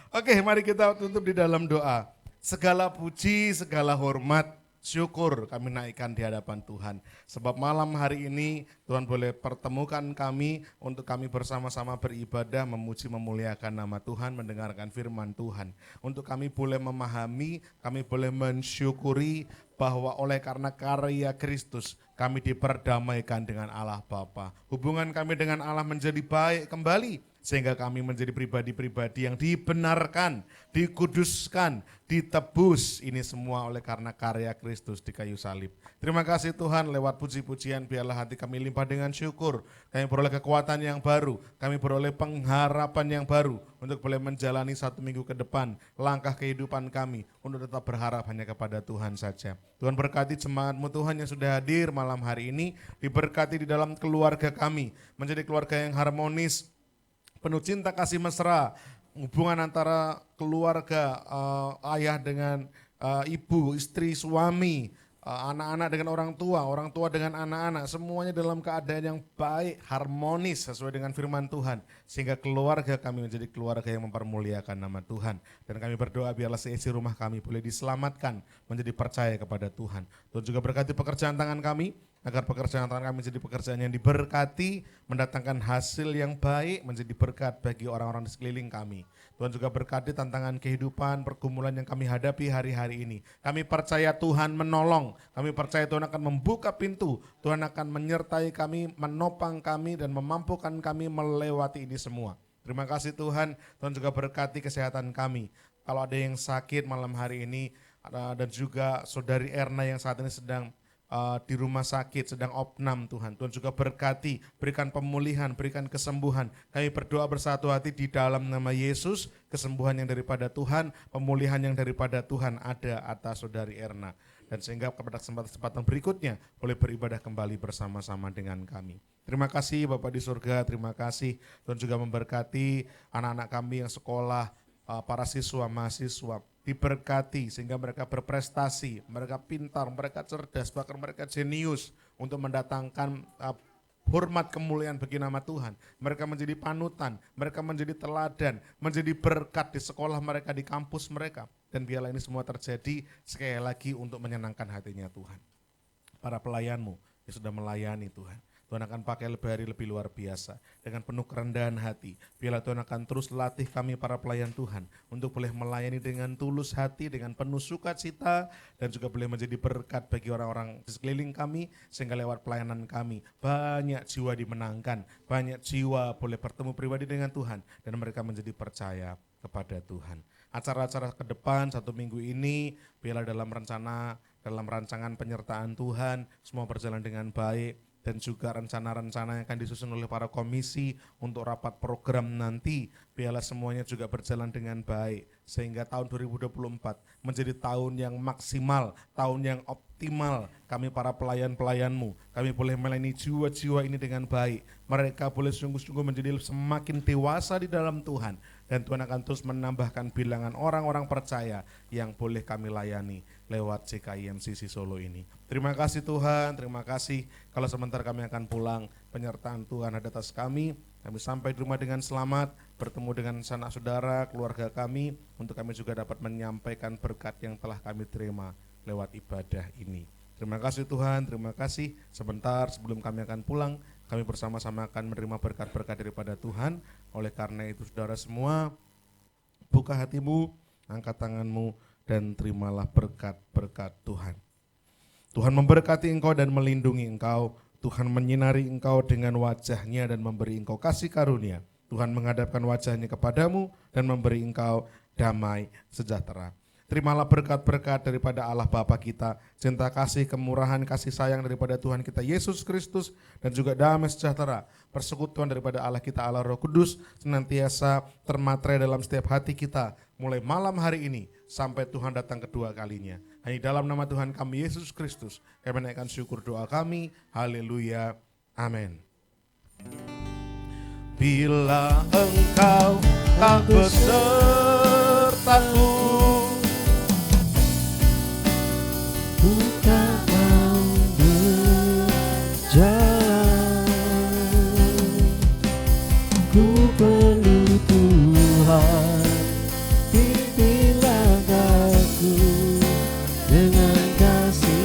Oke, mari kita tutup di dalam doa. Segala puji, segala hormat, syukur kami naikkan di hadapan Tuhan. Sebab malam hari ini Tuhan boleh pertemukan kami untuk kami bersama-sama beribadah, memuji, memuliakan nama Tuhan, mendengarkan firman Tuhan. Untuk kami boleh memahami, kami boleh mensyukuri bahwa oleh karena karya Kristus kami diperdamaikan dengan Allah Bapa. Hubungan kami dengan Allah menjadi baik kembali, sehingga kami menjadi pribadi-pribadi yang dibenarkan, dikuduskan, ditebus. Ini semua oleh karena karya Kristus di kayu salib. Terima kasih Tuhan, lewat puji-pujian biarlah hati kami limpah dengan syukur. Kami beroleh kekuatan yang baru, kami beroleh pengharapan yang baru untuk boleh menjalani 1 minggu ke depan langkah kehidupan kami untuk tetap berharap hanya kepada Tuhan saja. Tuhan berkati jemaat-Mu Tuhan yang sudah hadir malam hari ini, diberkati di dalam keluarga kami, menjadi keluarga yang harmonis, penuh cinta kasih mesra, hubungan antara keluarga, ayah dengan ibu, istri, suami, anak-anak dengan orang tua dengan anak-anak, semuanya dalam keadaan yang baik, harmonis sesuai dengan firman Tuhan, sehingga keluarga kami menjadi keluarga yang mempermuliakan nama Tuhan. Dan kami berdoa biarlah seisi rumah kami boleh diselamatkan, menjadi percaya kepada Tuhan. Tuhan juga berkati pekerjaan tangan kami, agar pekerjaan tangan kami menjadi pekerjaan yang diberkati, mendatangkan hasil yang baik, menjadi berkat bagi orang-orang di sekeliling kami. Tuhan juga berkati tantangan kehidupan, pergumulan yang kami hadapi hari-hari ini. Kami percaya Tuhan menolong, kami percaya Tuhan akan membuka pintu, Tuhan akan menyertai kami, menopang kami, dan memampukan kami melewati ini semua. Terima kasih Tuhan, Tuhan juga berkati kesehatan kami. Kalau ada yang sakit malam hari ini, dan juga saudari Erna yang saat ini sedang di rumah sakit, sedang opnam Tuhan. Tuhan juga berkati, berikan pemulihan, berikan kesembuhan. Kami berdoa bersatu hati di dalam nama Yesus, kesembuhan yang daripada Tuhan, pemulihan yang daripada Tuhan ada atas saudari Erna. Dan sehingga kepada kesempatan berikutnya boleh beribadah kembali bersama-sama dengan kami. Terima kasih Bapak di surga, terima kasih. Tuhan juga memberkati anak-anak kami yang sekolah, para siswa, mahasiswa, diberkati sehingga mereka berprestasi, mereka pintar, mereka cerdas, bahkan mereka jenius untuk mendatangkan hormat kemuliaan bagi nama Tuhan. Mereka menjadi panutan, mereka menjadi teladan, menjadi berkat di sekolah mereka, di kampus mereka. Dan biarlah ini semua terjadi sekali lagi untuk menyenangkan hatinya Tuhan. Para pelayan-Mu yang sudah melayani Tuhan, Tuhan akan pakai lebih hari lebih luar biasa dengan penuh kerendahan hati. Biarlah Tuhan akan terus latih kami para pelayan Tuhan untuk boleh melayani dengan tulus hati, dengan penuh sukacita, dan juga boleh menjadi berkat bagi orang-orang di sekeliling kami, sehingga lewat pelayanan kami banyak jiwa dimenangkan, banyak jiwa boleh bertemu pribadi dengan Tuhan, dan mereka menjadi percaya kepada Tuhan. Acara-acara ke depan 1 minggu ini biarlah dalam rancangan penyertaan Tuhan semua berjalan dengan baik. Dan juga rencana-rencana yang akan disusun oleh para komisi untuk rapat program nanti, biarlah semuanya juga berjalan dengan baik, sehingga tahun 2024 menjadi tahun yang maksimal, tahun yang optimal. Kami para pelayan-pelayan-Mu, kami boleh melayani jiwa-jiwa ini dengan baik. Mereka boleh sungguh-sungguh menjadi semakin dewasa di dalam Tuhan, dan Tuhan akan terus menambahkan bilangan orang-orang percaya yang boleh kami layani lewat CKIMCC Solo ini. Terima kasih Tuhan, terima kasih. Kalau sebentar kami akan pulang, penyertaan Tuhan ada atas kami. Kami sampai di rumah dengan selamat, bertemu dengan sanak saudara, keluarga kami, untuk kami juga dapat menyampaikan berkat yang telah kami terima lewat ibadah ini. Terima kasih Tuhan, terima kasih. Sebentar sebelum kami akan pulang, kami bersama-sama akan menerima berkat-berkat daripada Tuhan. Oleh karena itu saudara semua, buka hatimu, angkat tanganmu, dan terimalah berkat-berkat Tuhan. Tuhan memberkati engkau dan melindungi engkau. Tuhan menyinari engkau dengan wajah-Nya dan memberi engkau kasih karunia. Tuhan menghadapkan wajah-Nya kepadamu dan memberi engkau damai sejahtera. Terimalah berkat-berkat daripada Allah Bapa kita, cinta kasih, kemurahan, kasih sayang daripada Tuhan kita Yesus Kristus, dan juga damai sejahtera, persekutuan daripada Allah kita Allah Roh Kudus, senantiasa termaterai dalam setiap hati kita, mulai malam hari ini sampai Tuhan datang kedua kalinya. Hanya dalam nama Tuhan kami Yesus Kristus, kami menaikkan syukur doa kami. Haleluya. Amin. Bila engkau tak besertaku, bukan mau berjalan, ku perlu Tuhan, pimpin langkahku dengan kasih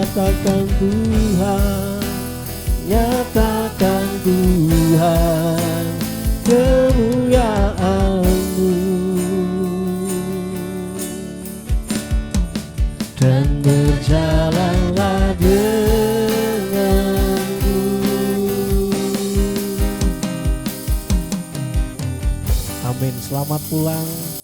nyatakan Tuhan, nyatakan Tuhan kemuliaan-Mu, dan berjalanlah denganku. Amin. Selamat pulang